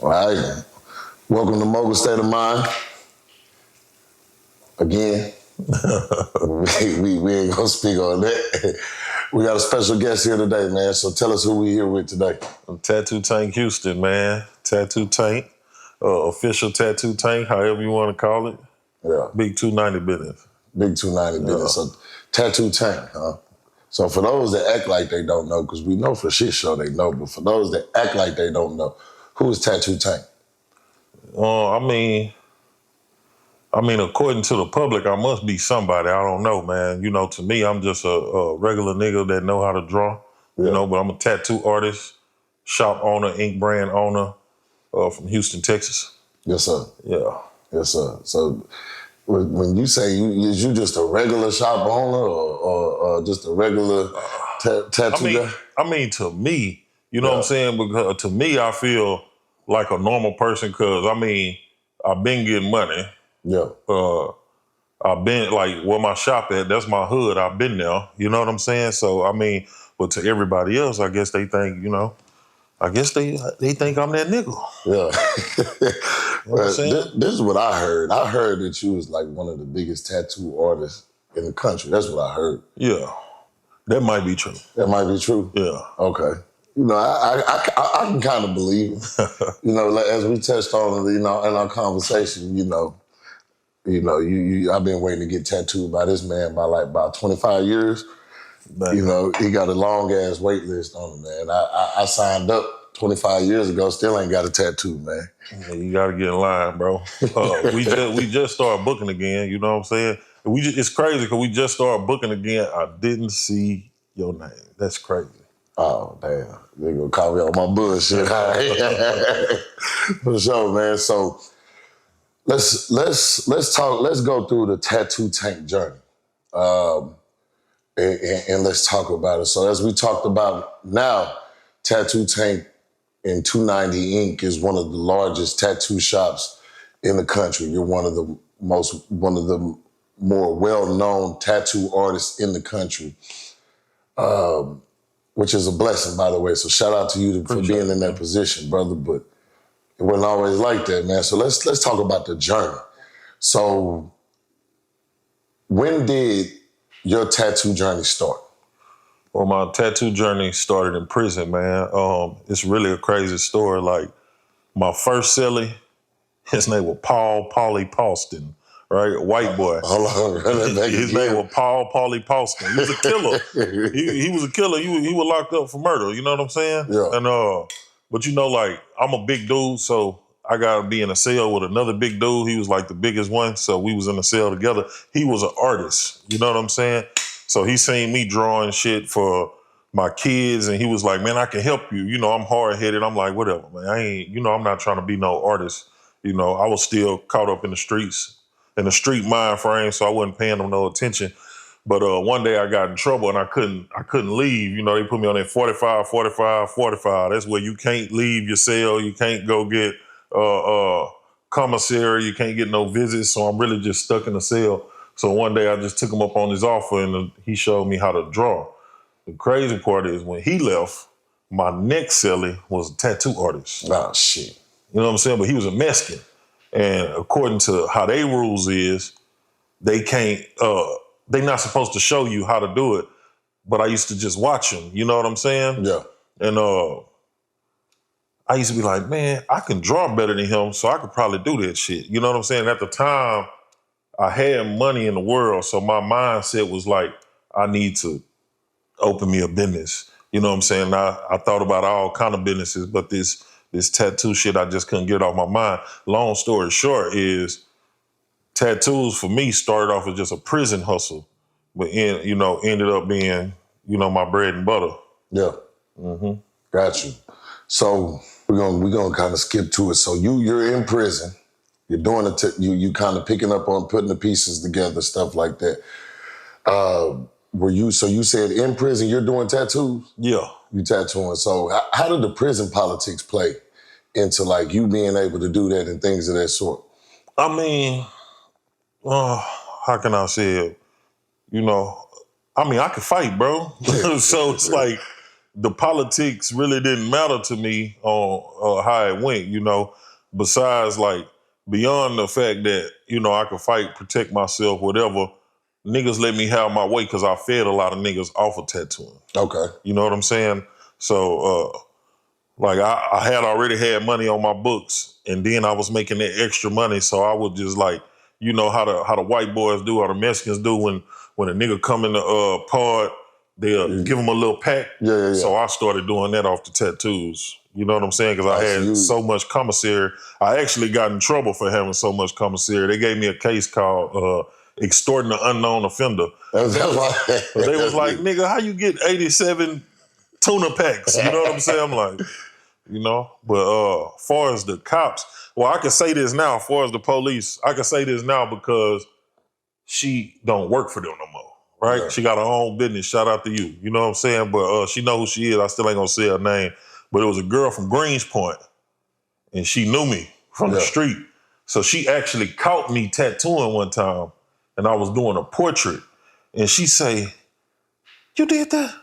All right. Welcome to Mogul State of Mind. Again, we ain't gonna speak on that. We got a special guest here today, man. So tell us who we here with today. Tattoo Tank Houston, man. Tattoo Tank, official Tattoo Tank, however you want to call it. Yeah. Big 290 business. Big 290 business. So Tattoo Tank, huh? So for those that act like they don't know, because we know for shit show they know, but for those that act like they don't know, who is Tattoo Tank? I mean, according to the public, I must be somebody. I don't know, man. You know, to me, I'm just a regular nigga that know how to draw. Yeah. You know, but I'm a tattoo artist, shop owner, ink brand owner from Houston, Texas. Yes, sir. Yeah. Yes, sir. So when you say is you just a regular shop owner or just a regular tattoo guy? I mean, to me, you know what I'm saying? Because to me, I feel like a normal person because, I mean, I've been getting money. Yeah. I've been, like, where my shop at, that's my hood. I've been there. You know what I'm saying? So, I mean, but to everybody else, I guess they think, they think I'm that nigga. Yeah. You know what I'm saying? This is what I heard. I heard that you was like one of the biggest tattoo artists in the country. That's what I heard. Yeah. That might be true. That might be true? Yeah. Okay. You know, I can kind of believe it. You know, like, as we touched on, you know, in our conversation, I've been waiting to get tattooed by this man by like about 25 years. Back You know, he got a long ass wait list on him, man. I signed up 25 years ago, still ain't got a tattoo, man. Yeah, you got to get in line, bro. We just started booking again. You know what I'm saying? It's crazy because we just started booking again. I didn't see your name. That's crazy. Oh, damn. They gonna call me on my bullshit. For sure, man. So let's talk, let's go through the Tattoo Tank journey. And let's talk about it. So as we talked about now, Tattoo Tank in 290 Inc. is one of the largest tattoo shops in the country. You're one of the more well-known tattoo artists in the country, which is a blessing, by the way. So shout out to you for being in that position, brother. But it wasn't always like that, man. So let's talk about the journey. So when did your tattoo journey start? Well, my tattoo journey started in prison, man. It's really a crazy story. Like, my first cellie, his name was Paulie Paulston, right? A white boy. Hold on, run that back His again. name was Paulie Paulston. He was a killer. he was a killer. He was locked up for murder. You know what I'm saying? Yeah. And but you know, like, I'm a big dude, so I gotta be in a cell with another big dude. He was like the biggest one, so we was in a cell together. He was an artist. You know what I'm saying? So he seen me drawing shit for my kids, and he was like, "Man, I can help you." You know, I'm hard-headed. I'm like, "Whatever, man. I'm not trying to be no artist." You know, I was still caught up in the streets, in the street mind frame, so I wasn't paying them no attention. But one day I got in trouble and I couldn't leave. You know, they put me on that 45, 45, 45. That's where you can't leave your cell. You can't go get commissary. You can't get no visits. So I'm really just stuck in the cell. So one day I just took him up on his offer and he showed me how to draw. The crazy part is when he left, my next cellie was a tattoo artist. Oh, shit. You know what I'm saying? But he was a Mexican. And according to how they rules is, they can't, they not supposed to show you how to do it. But I used to just watch them. You know what I'm saying? Yeah. And I used to be like, man, I can draw better than him, so I could probably do that shit. You know what I'm saying? At the time, I had money in the world, so my mindset was like, I need to open me a business. You know what I'm saying? I thought about all kind of businesses, but this tattoo shit, I just couldn't get off my mind. Long story short is, tattoos for me started off as just a prison hustle, but ended up being, my bread and butter. Yeah. Mm-hmm. Got you. So we're gonna kind of skip to it. So you're in prison. You're doing you kind of picking up on putting the pieces together, stuff like that. So you said in prison you're doing tattoos? Yeah. You tattooing. So how did the prison politics play into like you being able to do that and things of that sort? I mean, how can I say it? I can fight, bro. So it's like, the politics really didn't matter to me on how it went, you know, besides like beyond the fact that, you know, I could fight, protect myself, whatever, niggas let me have my way because I fed a lot of niggas off of tattooing. Okay. You know what I'm saying? So, like I had already had money on my books, and then I was making that extra money. So I would just like, you know how the white boys do or the Mexicans do when a nigga come in the pod, they'll give him a little pack. Yeah. So I started doing that off the tattoos. You know what I'm saying? Because I had so much commissary. I actually got in trouble for having so much commissary. They gave me a case called extorting an unknown offender. They was like, nigga, how you get 87 tuna packs? You know what I'm saying? I'm like, you know, but far as the cops, well, I can say this now, far as the police, I can say this now because she don't work for them no more, right? Yeah. She got her own business, shout out to you. You know what I'm saying? But she know who she is, I still ain't gonna say her name. But it was a girl from Greenspoint, and she knew me from the street. So she actually caught me tattooing one time, and I was doing a portrait, and she say, you did that?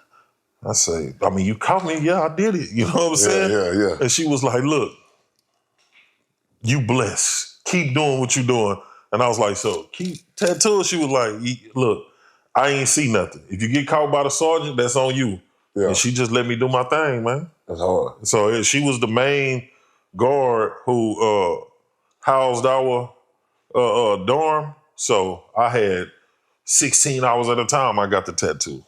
I say, I mean, you caught me? Yeah, I did it. You know what I'm saying? Yeah. And she was like, look, you blessed. Keep doing what you're doing. And I was like, so keep tattooing? She was like, look, I ain't see nothing. If you get caught by the sergeant, that's on you. Yeah. And she just let me do my thing, man. That's hard. So she was the main guard who housed our dorm. So I had 16 hours at a time I got the tattoo.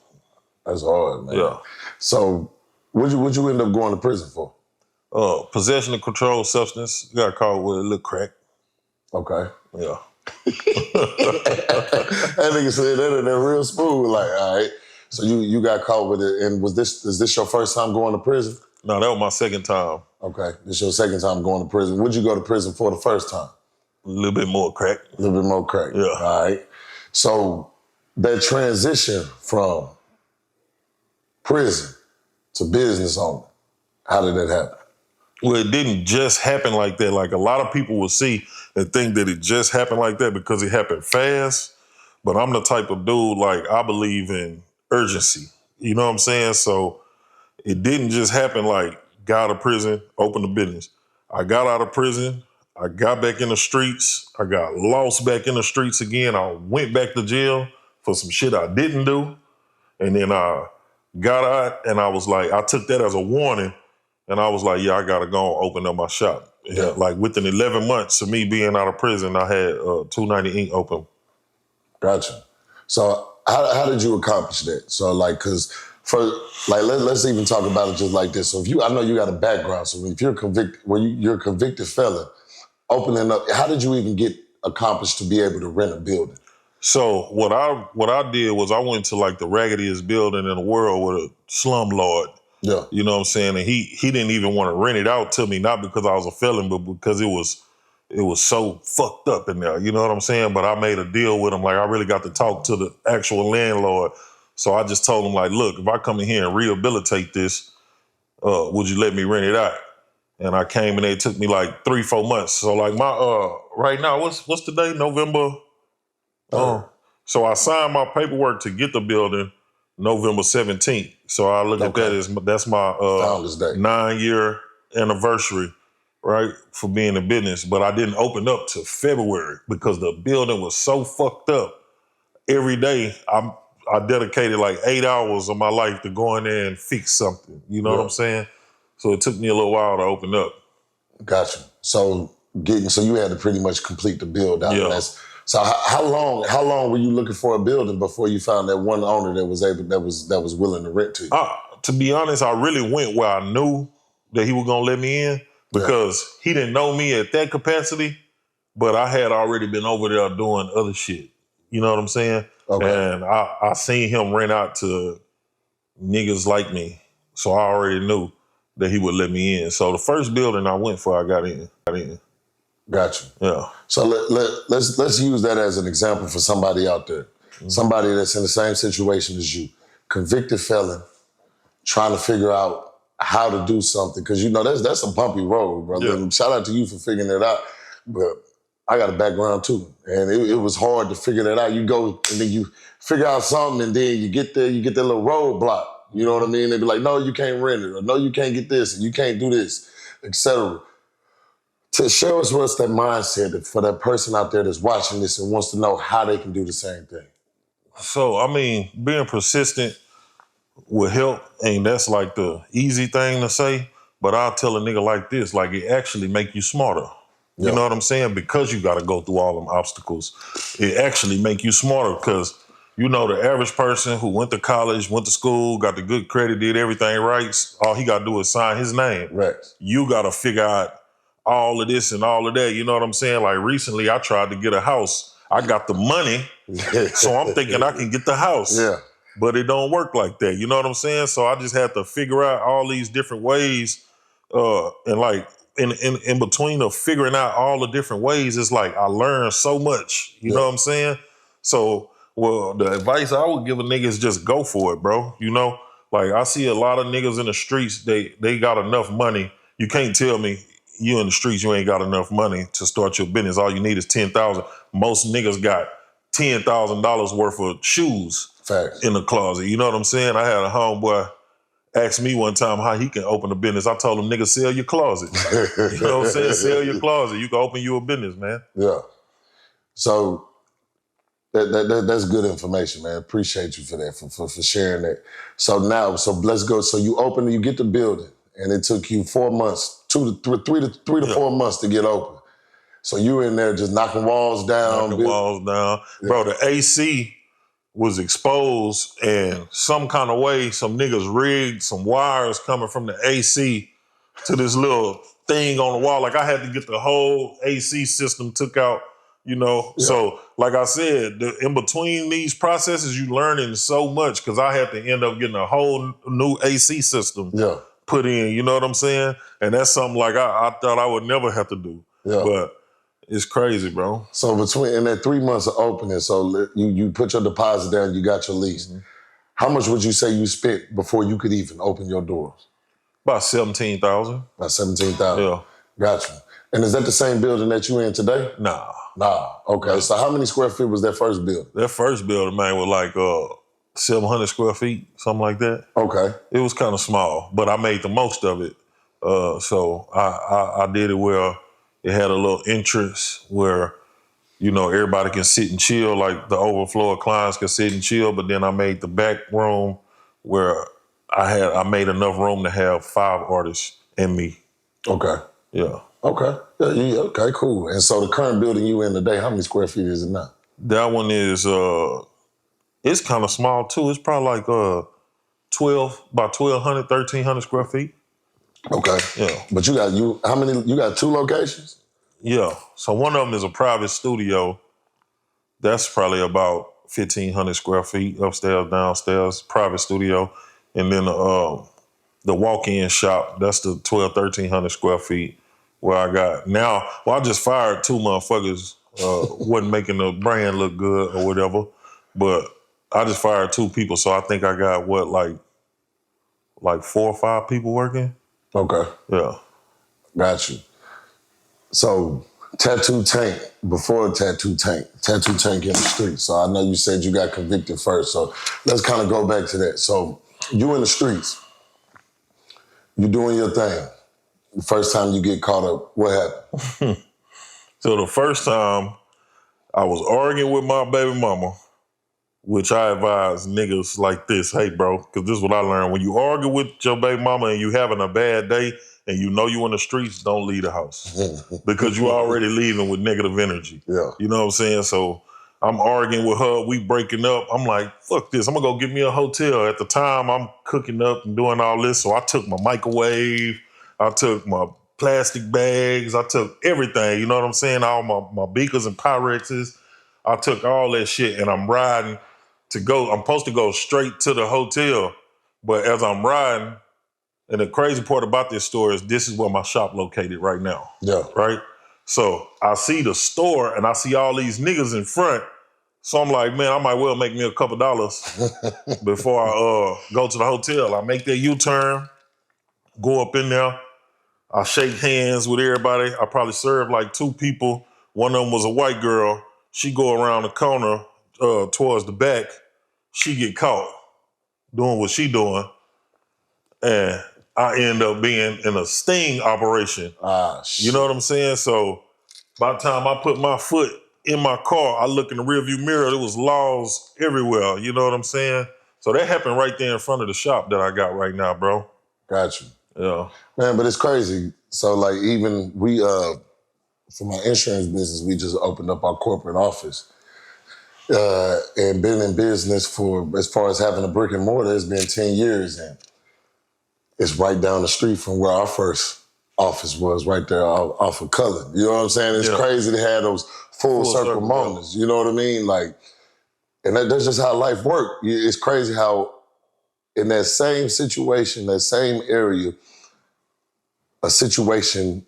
That's hard, man. Yeah. So what'd you end up going to prison for? Possession of controlled substance. Got caught with a little crack. Okay. Yeah. That nigga said that in there real smooth. Like, all right. So you got caught with it, and is this your first time going to prison? No, that was my second time. Okay. This your second time going to prison. What'd you go to prison for the first time? A little bit more crack. A little bit more crack. Yeah. All right. So that transition from prison to business owner, how did that happen? Well, it didn't just happen like that. Like a lot of people will see and think that it just happened like that because it happened fast. But I'm the type of dude, like, I believe in urgency. You know what I'm saying? So it didn't just happen like, got out of prison, opened a business. I got out of prison. I got back in the streets. I got lost back in the streets again. I went back to jail for some shit I didn't do. And then I got out and I was like, I took that as a warning. And I was like, yeah, I got to go and open up my shop. Yeah. Like within 11 months of me being out of prison, I had 290 Inc. open. Gotcha. So how did you accomplish that? So like, cause let's even talk about it just like this. So I know you got a background. So if you're convicted, you're a convicted felon, opening up, how did you even get accomplished to be able to rent a building? So what I did was I went to like the raggediest building in the world with a slumlord. Yeah. You know what I'm saying? And he didn't even want to rent it out to me, not because I was a felon, but because it was so fucked up in there. You know what I'm saying? But I made a deal with him. Like I really got to talk to the actual landlord. So I just told him like, look, if I come in here and rehabilitate this, would you let me rent it out? And I came and it took me like 3-4 months. So like my right now, what's the day? November. So I signed my paperwork to get the building November 17th. So I look at that as that's my 9-year anniversary, right, for being in business. But I didn't open up till February because the building was so fucked up. Every day I dedicated like 8 hours of my life to go in there and fix something. You know what I'm saying? So it took me a little while to open up. Gotcha. So you had to pretty much complete the build out. Yeah. So how long were you looking for a building before you found that one owner that was willing to rent to you? To be honest, I really went where I knew that he was gonna let me in because he didn't know me at that capacity, but I had already been over there doing other shit. You know what I'm saying? Okay. And I seen him rent out to niggas like me, so I already knew that he would let me in. So the first building I went for, I got in. Gotcha. Yeah. So let's use that as an example for somebody out there. Mm-hmm. Somebody that's in the same situation as you. Convicted felon, trying to figure out how to do something. Because you know that's a bumpy road, brother. Yeah. And shout out to you for figuring it out. But I got a background too. And it was hard to figure that out. You go and then you figure out something and then you get there, you get that little roadblock. You know what I mean? They'd be like, no, you can't rent it, or no, you can't get this, and you can't do this, etc. To share us what's that mindset for that person out there that's watching this and wants to know how they can do the same thing. So, I mean, being persistent will help, and that's like the easy thing to say, but I'll tell a nigga like this, like it actually make you smarter. You know what I'm saying? Because you got to go through all them obstacles. It actually make you smarter because, you know, the average person who went to college, went to school, got the good credit, did everything right, all he got to do is sign his name. Right. You got to figure out all of this and all of that. You know what I'm saying? Like recently I tried to get a house. I got the money, so I'm thinking I can get the house. Yeah. But it don't work like that. You know what I'm saying? So I just had to figure out all these different ways. And like in between of figuring out all the different ways, it's like I learned so much. You know what I'm saying? So, well, the advice I would give a nigga is just go for it, bro. You know? Like I see a lot of niggas in the streets, they got enough money. You can't tell me you in the streets, you ain't got enough money to start your business. All you need is $10,000. Most niggas got $10,000 worth of shoes. Facts. In the closet. You know what I'm saying? I had a homeboy ask me one time how he can open a business. I told him, nigga, sell your closet. You know what I'm saying? Sell your closet. You can open you a business, man. Yeah. So that's good information, man. Appreciate you for that, for sharing that. So now, let's go. So you get the building, and it took you 4 months, three to 4 months to get open. So you were in there just knocking walls down. Walls down. Yeah. Bro, the AC was exposed, and some kind of way, some niggas rigged some wires coming from the AC to this little thing on the wall. Like I had to get the whole AC system took out, you know. Yeah. So like I said, in between these processes, you learning so much because I had to end up getting a whole new AC system put in, you know what I'm saying? And that's something like I thought I would never have to do. Yeah. But it's crazy, bro. So in that 3 months of opening, so you put your deposit down, you got your lease. Mm-hmm. How much would you say you spent before you could even open your doors? About $17,000. About $17,000. Yeah. Gotcha. And is that the same building that you in today? Nah. Okay. Nah. So how many square feet was that first building? That first building, man, was like 700 square feet, something like that. Okay. It was kind of small, but I made the most of it. So I did it where it had a little entrance where, you know, everybody can sit and chill, like the overflow of clients can sit and chill. But then I made the back room where I made enough room to have 5 artists and me. Okay. Yeah. Okay. Yeah, okay, cool. And so the current building you in today, how many square feet is it now? That one is, it's kind of small too. It's probably like about 1,200, 1,300 square feet. Okay. Yeah. But you got 2 locations? Yeah. So one of them is a private studio. That's probably about 1,500 square feet, upstairs, downstairs, private studio. And then the walk-in shop, that's the 1,200, 1,300 square feet where I got now. Well, I just fired 2 motherfuckers, wasn't making the brand look good or whatever. But I just fired 2 people. So I think I got like 4 or 5 people working. Okay. Yeah. Got you. So, Tattoo Tank, before Tattoo Tank in the streets. So I know you said you got convicted first. So let's kind of go back to that. So you in the streets, you doing your thing. The first time you get caught up, what happened? So the first time I was arguing with my baby mama, which I advise niggas like this, hey bro, because this is what I learned. When you argue with your baby mama and you having a bad day and you know you in the streets, don't leave the house. Because you already leaving with negative energy. Yeah. You know what I'm saying? So I'm arguing with her, we breaking up. I'm like, fuck this, I'm gonna go get me a hotel. At the time, I'm cooking up and doing all this, so I took my microwave, I took my plastic bags, I took everything, you know what I'm saying? All my beakers and Pyrexes, I took all that shit and I'm riding I'm supposed to go straight to the hotel, but as I'm riding, and the crazy part about this story is this is where my shop located right now. Yeah. Right? So I see the store and I see all these niggas in front. So I'm like, man, I might well make me a couple dollars before I go to the hotel. I make that U-turn, go up in there. I shake hands with everybody. I probably served like 2 people. One of them was a white girl. She go around the corner towards the back. She get caught doing what she doing. and I end up being in a sting operation. Ah, shit. You know what I'm saying? So by the time I put my foot in my car, I look in the rearview mirror, there was laws everywhere. You know what I'm saying? So that happened right there in front of the shop that I got right now, bro. Got you. Yeah. Man, but it's crazy. So like even we, for my insurance business, we just opened up our corporate office. And been in business for, as far as having a brick and mortar, it's been 10 years. And it's right down the street from where our first office was, right there off of Cullen. You know what I'm saying? It's crazy to have those full circle moments. You know what I mean? Like, and that's just how life works. It's crazy how in that same situation, that same area, a situation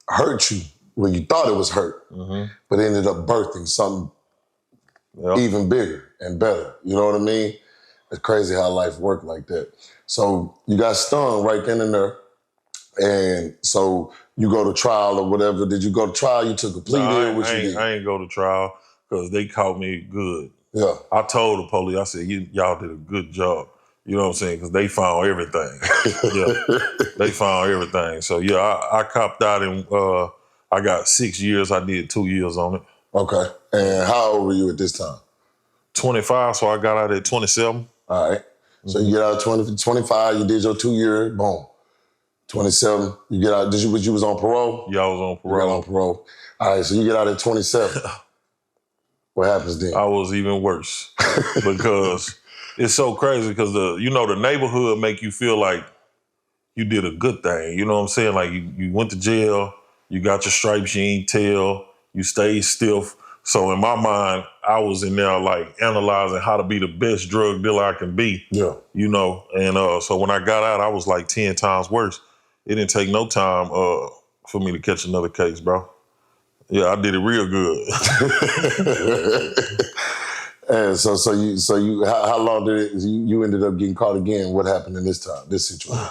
hurt you when you thought it was hurt, but ended up birthing something even bigger and better. You know what I mean? It's crazy how life works like that. So you got stung right then and there. And so you go to trial or whatever. Did you go to trial? You took a plea deal? What you did? I ain't go to trial because they caught me good. Yeah. I told the police, I said, y'all did a good job. You know what I'm saying? Because they found everything. They found everything. So yeah, I copped out and I got 6 years. I did 2 years on it. Okay. And how old were you at this time? 25, so I got out at 27. All right. So you get out at 25, you did your 2 year, boom. 27, you get out, you was on parole? Yeah, I was on parole. You got on parole. All right, so you get out at 27. What happens then? I was even worse because it's so crazy because the neighborhood make you feel like you did a good thing. You know what I'm saying? Like you went to jail, you got your stripes, you ain't tell, you stayed stiff. So in my mind, I was in there like analyzing how to be the best drug dealer I can be. Yeah. You know, and so when I got out, I was like 10 times worse. It didn't take no time for me to catch another case, bro. Yeah, I did it real good. And so you how long did you ended up getting caught again? What happened in this situation?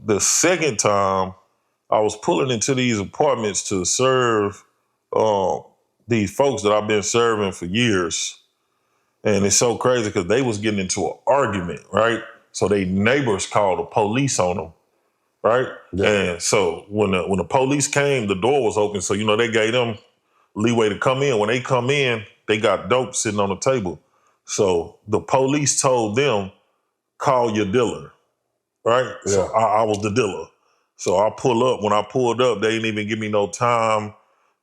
The second time, I was pulling into these apartments to serve these folks that I've been serving for years. And it's so crazy because they was getting into an argument, right? So they neighbors called the police on them, right? Yeah. And so when the police came, the door was open. So, they gave them leeway to come in. When they come in, they got dope sitting on the table. So the police told them, call your dealer, right? Yeah. So I was the dealer. So I pull up. When I pulled up, they didn't even give me no time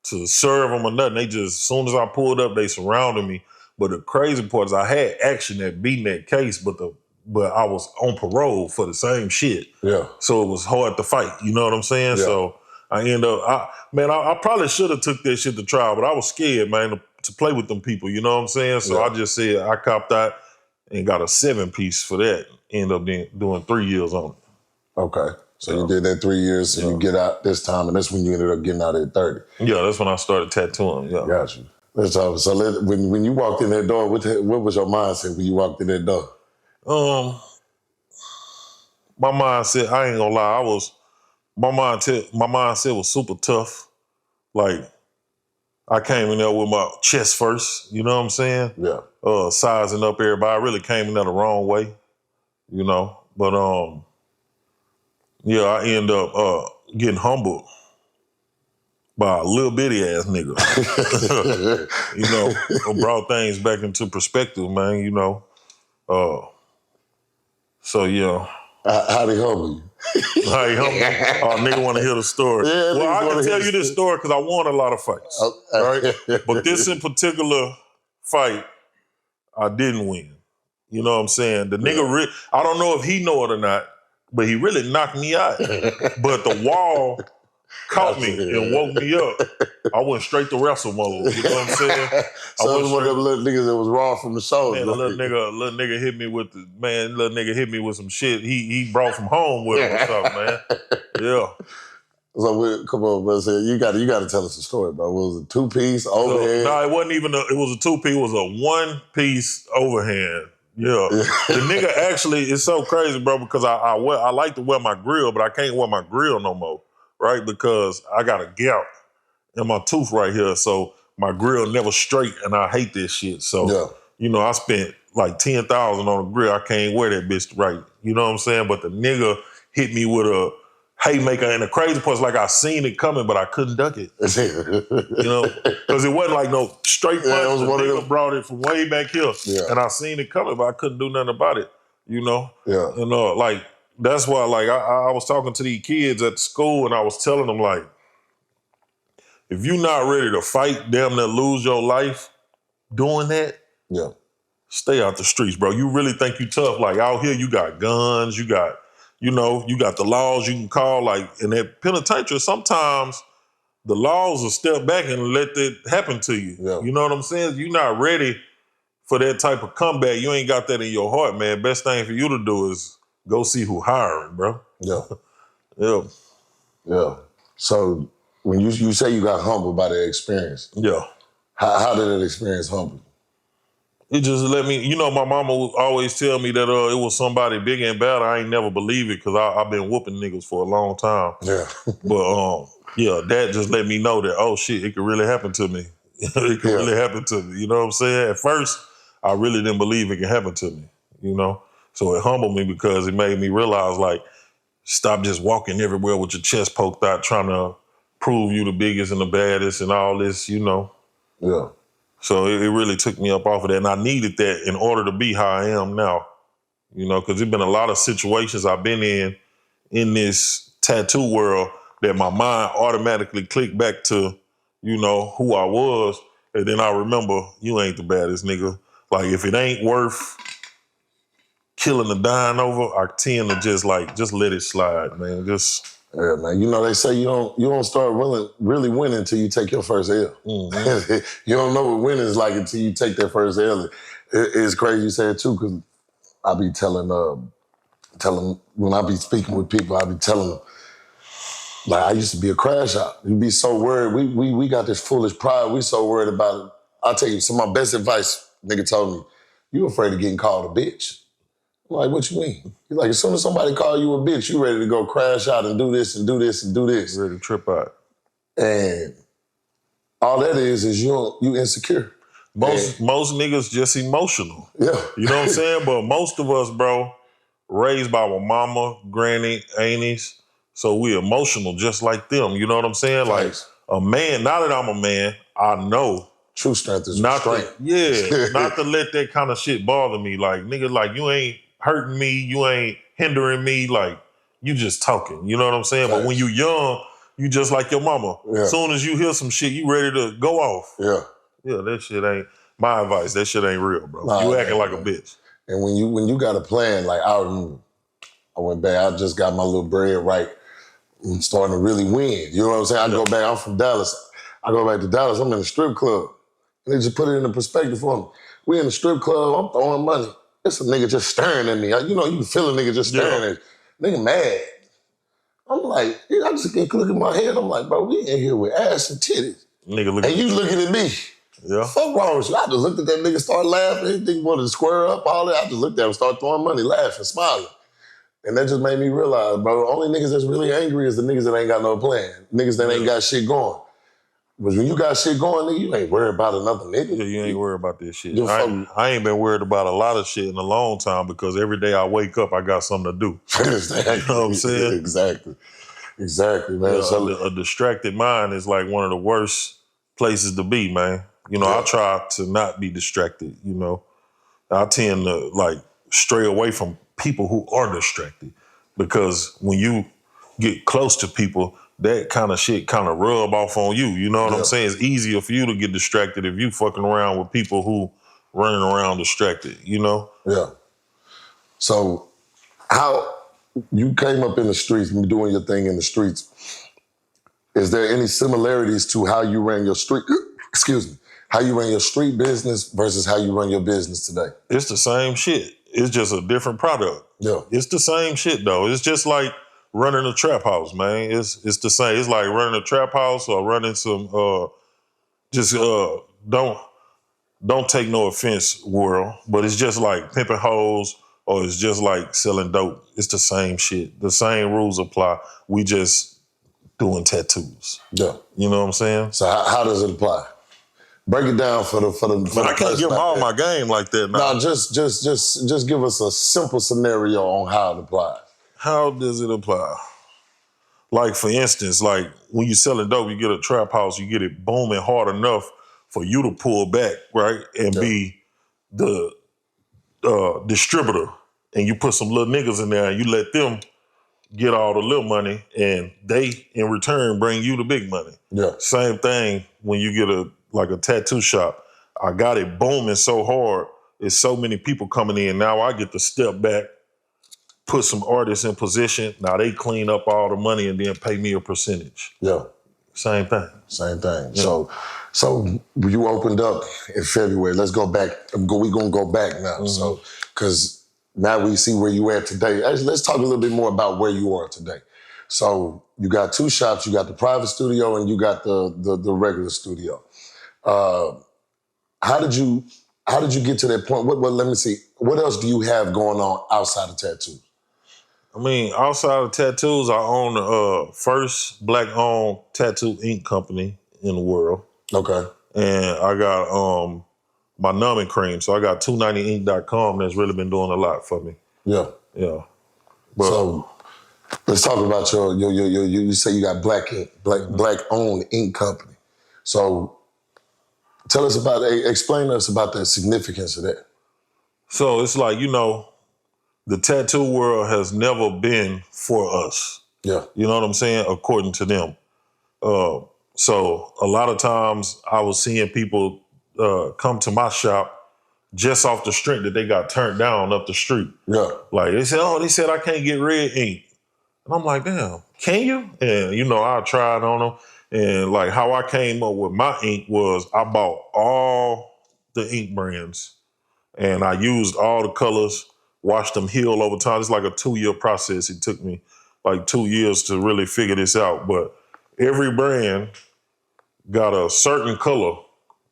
to serve them or nothing. They just, as soon as I pulled up, they surrounded me. But the crazy part is I had action at beating that case, but I was on parole for the same shit. Yeah. So it was hard to fight. You know what I'm saying? Yeah. So I end up, I probably should have took that shit to trial, but I was scared, man, to play with them people. You know what I'm saying? So I just said I copped out and got a 7-piece for that. End up doing 3 years on it. Okay. So you did that 3 years, so you get out this time, and that's when you ended up getting out at 30. Yeah, that's when I started tattooing. Yeah. Got you. Let's talk. So when you walked in that door, what was your mindset when you walked in that door? My mindset, I ain't gonna lie, my mindset was super tough. Like, I came in there with my chest first, you know what I'm saying? Yeah. Sizing up everybody. I really came in there the wrong way, But I end up getting humbled by a little bitty ass nigga. Brought things back into perspective, man, So yeah. How'd he humble you? How he humble me? Oh, nigga want to hear the story. Yeah, well, I can tell you this story because I won a lot of fights. Okay. Right? But this in particular fight, I didn't win. You know what I'm saying? The nigga, I don't know if he know it or not, but he really knocked me out. But the wall caught me and woke me up. I went straight to wrestle mode. You know what I'm saying? So it was one of them little niggas that was raw from the shoulder. Man, little nigga hit me with some shit he brought from home with him or something, man. Yeah. So come on, bro. You got to tell us the story, bro. Was it a 2-piece overhand? No, it wasn't even. It was a 2-piece. It was a 1-piece overhand. Yeah. The nigga actually, it's so crazy, bro, because I like to wear my grill, but I can't wear my grill no more, right? Because I got a gap in my tooth right here, so my grill never straight, and I hate this shit. So, I spent like $10,000 on a grill. I can't wear that bitch right. You know what I'm saying? But the nigga, hit me with a haymaker, and the crazy part is like I seen it coming, but I couldn't duck it. You know, because it wasn't like no straight punch. Yeah, it was the one of nigga them. brought it from way back here, and I seen it coming, but I couldn't do nothing about it. You know, and like that's why, like I was talking to these kids at the school, and I was telling them like, if you're not ready to fight, damn near lose your life doing that, stay out the streets, bro. You really think you tough? Like out here, you got guns, you got the laws you can call. Like in that penitentiary, sometimes the laws will step back and let that happen to you. You know what I'm saying? You're not ready for that type of comeback. You ain't got that in your heart, man. Best thing for you to do is go see who hiring, bro. Yeah. So when you say you got humbled by the experience, how did that experience humble you? It just let me, my mama would always tell me that it was somebody big and bad. I ain't never believe it because I've been whooping niggas for a long time. But that just let me know that, oh shit, it could really happen to me. It could really happen to me. You know what I'm saying? At first, I really didn't believe it could happen to me, So it humbled me because it made me realize, like, stop just walking everywhere with your chest poked out trying to prove you the biggest and the baddest and all this, So it really took me up off of that. And I needed that in order to be how I am now, because there's been a lot of situations I've been in this tattoo world that my mind automatically clicked back to, who I was. And then I remember, you ain't the baddest nigga. Like, if it ain't worth killing and dying over, I tend to just let it slide, man. Yeah, man. They say you don't start really winning until you take your first L. Mm-hmm. You don't know what winning is like until you take that first L. It's crazy you say it too, because I be telling when I be speaking with people, I be telling them, like, I used to be a crash out. You be so worried. We got this foolish pride. We so worried about it. I'll tell you, my best advice, nigga told me, you afraid of getting called a bitch. I'm like, what you mean? He's like, as soon as somebody call you a bitch, you ready to go crash out and do this and do this and do this. Ready to trip out. And all that is you insecure. Most niggas just emotional. Yeah. You know what I'm saying? But most of us, bro, raised by our mama, granny, aunties, so we emotional just like them. You know what I'm saying? Thanks. Like a man, now that I'm a man, I know. True strength is not strength. Not to let that kind of shit bother me. Like, nigga, like, you ain't hurting me, you ain't hindering me, like, you just talking. You know what I'm saying? Thanks. But when you young, you just like your mama. As soon as you hear some shit, you ready to go off. Yeah, that shit ain't, my advice, that shit ain't real, bro. Nah, you acting like a bitch. And when you got a plan, like, I remember, I went back, I just got my little bread right, I'm starting to really win. You know what I'm saying? I go back, I'm from Dallas. I go back to Dallas, I'm in a strip club. And they just put it in the perspective for me. We in the strip club, I'm throwing money. It's a nigga just staring at me. You can feel a nigga just staring at you. Nigga mad. I'm like, I just get look in my head, I'm like, bro, we in here with ass and titties. Nigga and you looking at me. Yeah. Fuck wrong with you? I just looked at that nigga, start laughing. He wanted to square up, all that. I just looked at him, start throwing money, laughing, smiling. And that just made me realize, bro, the only niggas that's really angry is the niggas that ain't got no plan. Niggas that ain't got shit going. But when you got shit going, nigga, you ain't worried about another nigga. Yeah, you ain't worried about this shit. I ain't been worried about a lot of shit in a long time because every day I wake up, I got something to do. Exactly. You know what I'm saying? Exactly, man. Yeah, so a distracted mind is like one of the worst places to be, man. I try to not be distracted, I tend to, like, stray away from people who are distracted because when you get close to people, that kind of shit kind of rub off on you. You know what I'm saying? It's easier for you to get distracted if you fucking around with people who running around distracted, Yeah. So how you came up in the streets, doing your thing in the streets, is there any similarities to how you ran your street, how you ran your street business versus how you run your business today? It's the same shit. It's just a different product. Yeah. It's the same shit, though. It's just like running a trap house, man. It's the same. It's like running a trap house or running some, don't take no offense, world, but it's just like pimping hoes or it's just like selling dope. It's the same shit. The same rules apply. We just doing tattoos. Yeah. You know what I'm saying? So how does it apply? Break it down for the. But I can't give them all my game like that now. No, just give us a simple scenario on how it applies. How does it apply? Like, for instance, like when you're selling dope, you get a trap house, you get it booming hard enough for you to pull back, right? And be the distributor. And you put some little niggas in there and you let them get all the little money and they, in return, bring you the big money. Yeah. Same thing when you get a tattoo shop. I got it booming so hard. There's so many people coming in. Now I get to step back, put some artists in position. Now they clean up all the money and then pay me a percentage. Yeah. Same thing. Same thing. Yeah. So you opened up in February. Let's go back. We're going to go back now. Mm-hmm. So, because now we see where you at today. Actually, let's talk a little bit more about where you are today. So you got two shops. You got the private studio and you got the regular studio. How did you get to that point? Well, let me see. What else do you have going on outside of tattoos? I mean, outside of tattoos, I own the first black-owned tattoo ink company in the world. Okay. And I got my numbing cream. So I got 290ink.com that's really been doing a lot for me. Yeah. Yeah. But, so let's talk about your you say you got black-owned ink company. So tell us explain to us about the significance of that. So it's like, the tattoo world has never been for us. Yeah. You know what I'm saying? According to them. So a lot of times I was seeing people come to my shop just off the strength that they got turned down up the street. Yeah. Like they said I can't get red ink. And I'm like, damn, can you? And I tried on them. And like how I came up with my ink was I bought all the ink brands and I used all the colors, watched them heal over time. It's like a 2-year process. It took me like 2 years to really figure this out. But every brand got a certain color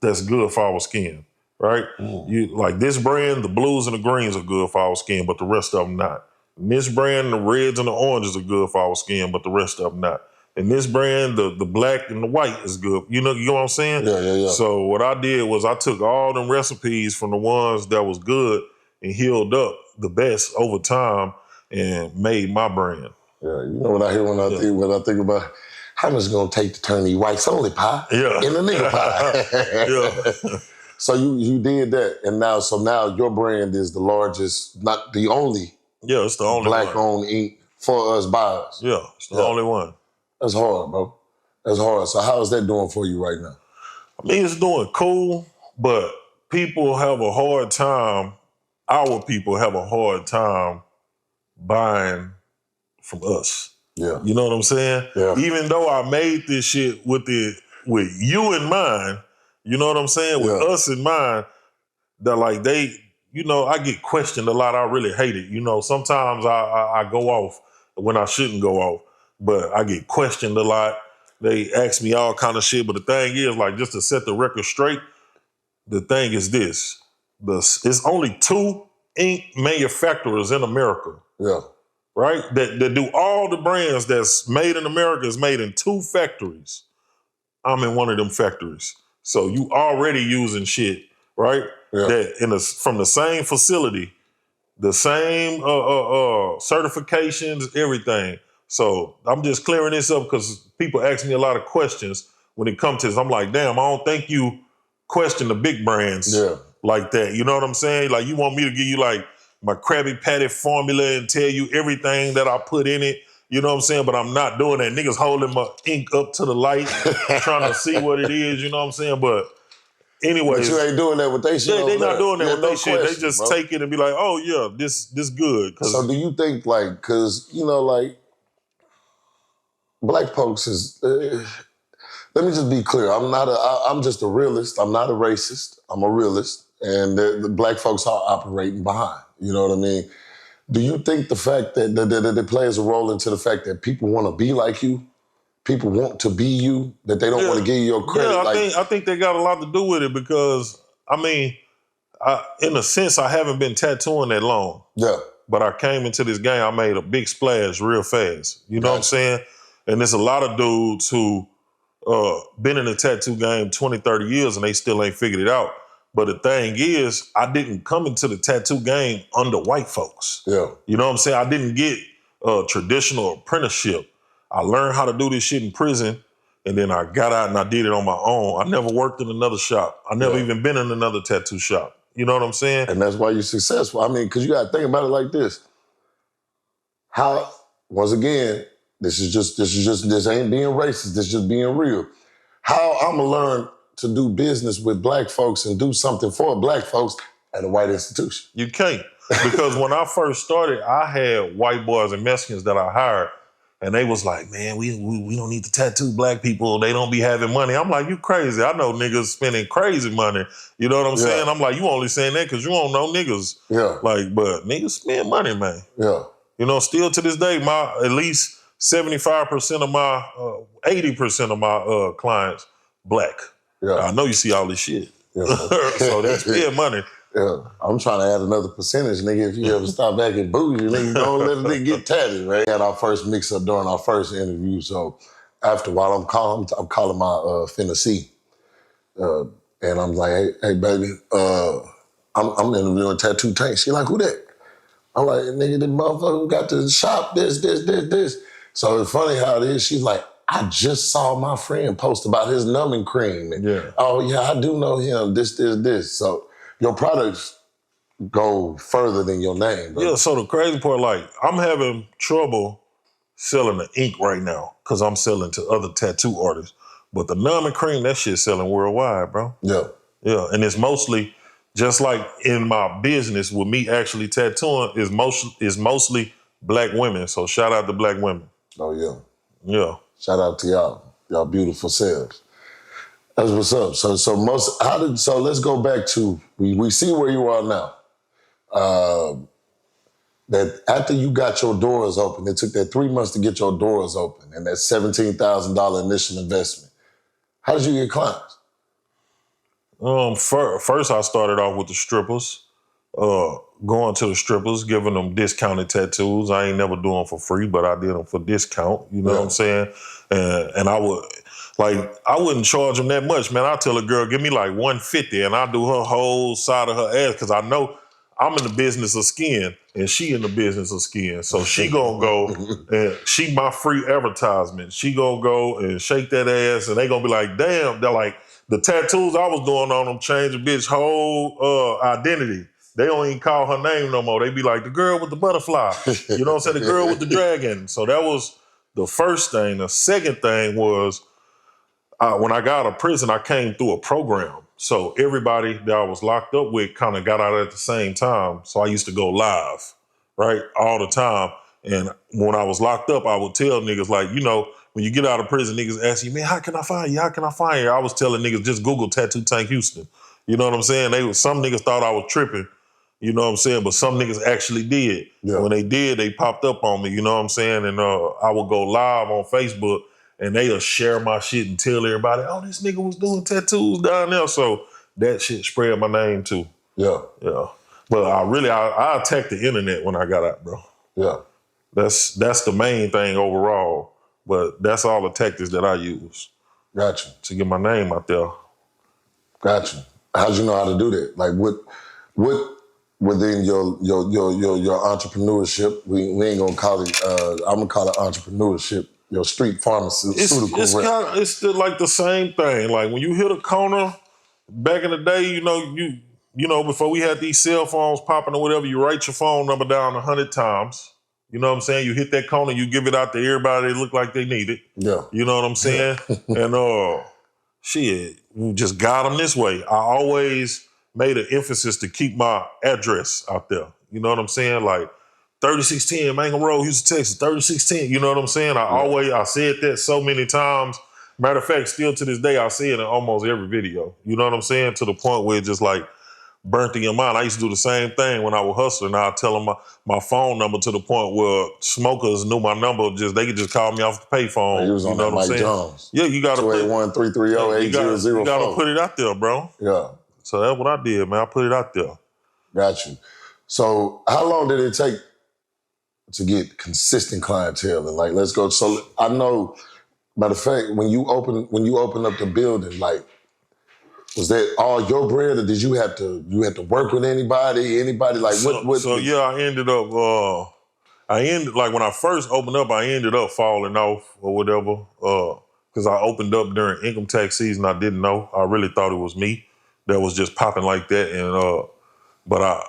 that's good for our skin, right? You like this brand, the blues and the greens are good for our skin, but the rest of them not. And this brand, the reds and the oranges are good for our skin, but the rest of them not. And this brand, the black and the white is good. You know what I'm saying? Yeah. So what I did was I took all them recipes from the ones that was good and healed up the best over time and made my brand. Yeah, you know what I hear when I think about how much it's gonna take to turn these whites only pie in the nigga pie. Yeah. So you did that, and now your brand is the largest, not the only. Yeah, it's the only black-owned ink for us buyers. Yeah, it's the only one. That's hard, bro. That's hard. So how is that doing for you right now? I mean, it's doing cool, but people have a hard time. Our people have a hard time buying from us. Yeah. You know what I'm saying? Yeah. Even though I made this shit with you in mind, you know what I'm saying? With us in mind, that like I get questioned a lot. I really hate it. Sometimes I go off when I shouldn't go off, but I get questioned a lot. They ask me all kind of shit. But the thing is, like, just to set the record straight, the thing is this. It's only 2 ink manufacturers in America. Yeah. Right? That do all the brands that's made in America is made in 2 factories. I'm in one of them factories. So you already using shit, right? Yeah. That from the same facility, the same certifications, everything. So I'm just clearing this up because people ask me a lot of questions when it comes to this. I'm like, damn, I don't think you question the big brands like that. You know what I'm saying? Like, you want me to give you like my Krabby Patty formula and tell you everything that I put in it. You know what I'm saying? But I'm not doing that. Niggas holding my ink up to the light, trying to see what it is. You know what I'm saying? But anyways. But you ain't doing that with they shit. They not doing that with they shit. They just bro. take it and be like, oh yeah, this good. So do you think like, cause like black folks is, let me just be clear. I'm just a realist. I'm not a racist. I'm a realist. And the black folks are operating behind. You know what I mean? Do you think the fact that plays a role into the fact that people want to be like you, people want to be you, that they don't want to give you your credit? Yeah, I think they got a lot to do with it because, I mean, in a sense, I haven't been tattooing that long. Yeah. But I came into this game, I made a big splash real fast. You know what I'm saying? And there's a lot of dudes who been in the tattoo game 20, 30 years and they still ain't figured it out. But the thing is, I didn't come into the tattoo game under white folks. Yeah. You know what I'm saying? I didn't get traditional apprenticeship. I learned how to do this shit in prison, and then I got out and I did it on my own. I never worked in another shop. I never even been in another tattoo shop. You know what I'm saying? And that's why you're successful. I mean, because you got to think about it like this. How, once again, this ain't being racist. This is just being real. How I'm going to learn to do business with black folks and do something for black folks at a white institution? You can't. Because when I first started, I had white boys and Mexicans that I hired, and they was like, man, we don't need to tattoo black people. They don't be having money. I'm like, you crazy. I know niggas spending crazy money. You know what I'm saying? I'm like, you only saying that because you don't know niggas. Yeah. Like, but niggas spend money, man. Yeah. You know, still to this day, at least 75% of my, 80% of my clients, black. Yeah. I know you see all this shit. Yeah. So they spend money. Yeah, I'm trying to add another percentage, nigga. If you ever stop back and bougie, nigga, don't let a nigga get tatted, right? We had our first mix-up during our first interview, so after a while, I'm calling my finna see. And I'm like, hey baby, I'm interviewing Tattoo Tank. She like, who that? I'm like, nigga, the motherfucker who got the shop, this. So it's funny how it is. She's like, I just saw my friend post about his numbing cream. And, oh, yeah, I do know him, this. So your products go further than your name, bro. Yeah, so the crazy part, like, I'm having trouble selling the ink right now because I'm selling to other tattoo artists. But the numbing cream, that shit's selling worldwide, bro. Yeah. Yeah, and it's mostly, just like in my business with me actually tattooing, is mostly black women. So shout out to black women. Oh, yeah. Yeah. Shout out to y'all beautiful selves. That's what's up. So let's go back to, we see where you are now. That after you got your doors open, it took that 3 months to get your doors open and that $17,000 initial investment. How did you get clients? First I started off with the strippers, going to the strippers, giving them discounted tattoos. I ain't never do them for free, but I did them for discount. You know what I'm saying? And I wouldn't charge them that much, man. I tell a girl, give me like $150, and I do her whole side of her ass because I know I'm in the business of skin and she in the business of skin. So she gonna go and she my free advertisement. She gonna go and shake that ass and they gonna be like, damn, they're like, the tattoos I was doing on them changed a bitch whole identity. They don't even call her name no more. They be like, the girl with the butterfly. You know what I'm saying? The girl with the dragon. So that was the first thing. The second thing was, when I got out of prison, I came through a program. So everybody that I was locked up with kind of got out at the same time. So I used to go live, right, all the time. And when I was locked up, I would tell niggas like, you know, when you get out of prison, niggas ask you, man, how can I find you? How can I find you? I was telling niggas, just Google Tattoo Tank Houston. You know what I'm saying? Some niggas thought I was tripping. You know what I'm saying? But some niggas actually did. Yeah. When they did, they popped up on me. You know what I'm saying? And I would go live on Facebook. And they'll share my shit and tell everybody, oh, this nigga was doing tattoos down there. So that shit spread my name too. Yeah. Yeah. But I attacked the internet when I got out, bro. Yeah. That's the main thing overall. But that's all the tactics that I use. Gotcha. To get my name out there. Gotcha. How'd you know how to do that? Like what within your entrepreneurship, we ain't gonna call it, I'm gonna call it entrepreneurship. Your street pharmaceutical. It's still like the same thing. Like when you hit a corner, back in the day, you know, before we had these cell phones popping or whatever, you write your phone number down 100 times. You know what I'm saying? You hit that corner, you give it out to everybody that look like they need it. Yeah. You know what I'm saying? And shit, we just got them this way. I always made an emphasis to keep my address out there. You know what I'm saying? Like 3610 Mangum Road, Houston, Texas, 3610. You know what I'm saying? I said that so many times. Matter of fact, still to this day, I say it in almost every video. You know what I'm saying? To the point where it just like burnt in your mind. I used to do the same thing when I was hustling. I'd tell them my phone number to the point where smokers knew my number. They could just call me off the payphone. You was on that Mike Jones. Yeah, you got to 281-330-8004. You got to put it out there, bro. Yeah. So that's what I did, man. I put it out there. Got you. So how long did it take to get consistent clientele? And like, let's go. So I know, matter of fact, when you open up the building, like, was that all your bread, or did you have to work with anybody? Anybody like what? So yeah, I ended up I ended, like when I first opened up, I ended up falling off or whatever. Because I opened up during income tax season. I didn't know. I really thought it was me that was just popping like that. And but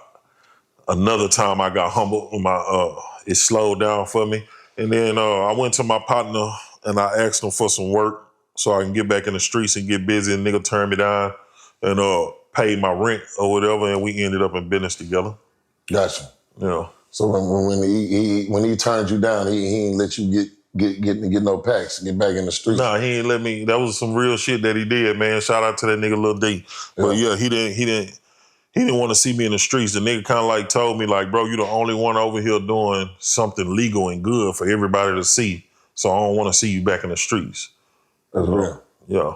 another time I got humbled. It slowed down for me. And then I went to my partner and I asked him for some work so I can get back in the streets and get busy. And nigga turned me down and paid my rent or whatever. And we ended up in business together. Gotcha. Yeah. So when he turned you down, he ain't let you get no packs, get back in the street. Nah, he ain't let me. That was some real shit that he did, man. Shout out to that nigga Lil D. But yeah, he didn't want to see me in the streets. The nigga kind of like told me like, bro, you the only one over here doing something legal and good for everybody to see. So I don't want to see you back in the streets. That's real. Yeah.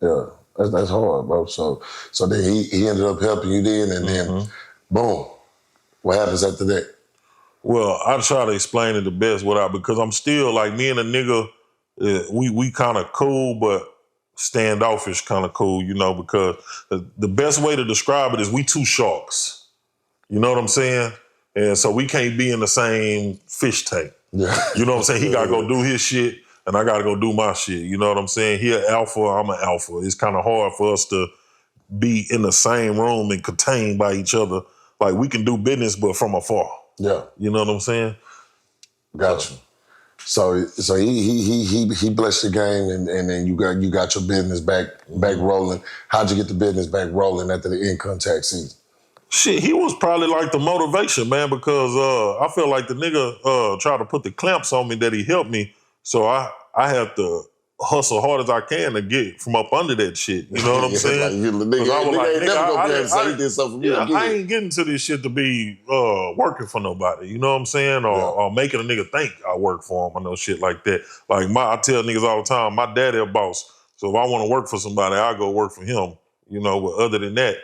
Yeah. That's hard, bro. So then he ended up helping you then, and then boom. What happens after that? Well, I try to explain it the best because I'm still like me and a nigga, we kind of cool, but standoffish kind of cool, because the best way to describe it is we two sharks. You know what I'm saying? And so we can't be in the same fish tank. Yeah. You know what I'm saying? He got to go do his shit and I got to go do my shit. You know what I'm saying? He an alpha, I'm an alpha. It's kind of hard for us to be in the same room and contained by each other. Like we can do business, but from afar. Yeah. You know what I'm saying? Gotcha. So he blessed your game and then you got your business back rolling. How'd you get the business back rolling after the income tax season? Shit, he was probably like the motivation, man, because I feel like the nigga tried to put the clamps on me that he helped me. So I had to hustle hard as I can to get from up under that shit. You know what I'm saying? Like, nigga ain't never gonna be able to say he did something for me. Yeah, I ain't getting to this shit to be working for nobody. You know what I'm saying? Or making a nigga think I work for him or no shit like that. Like I tell niggas all the time, my daddy a boss. So if I want to work for somebody, I go work for him. But other than that,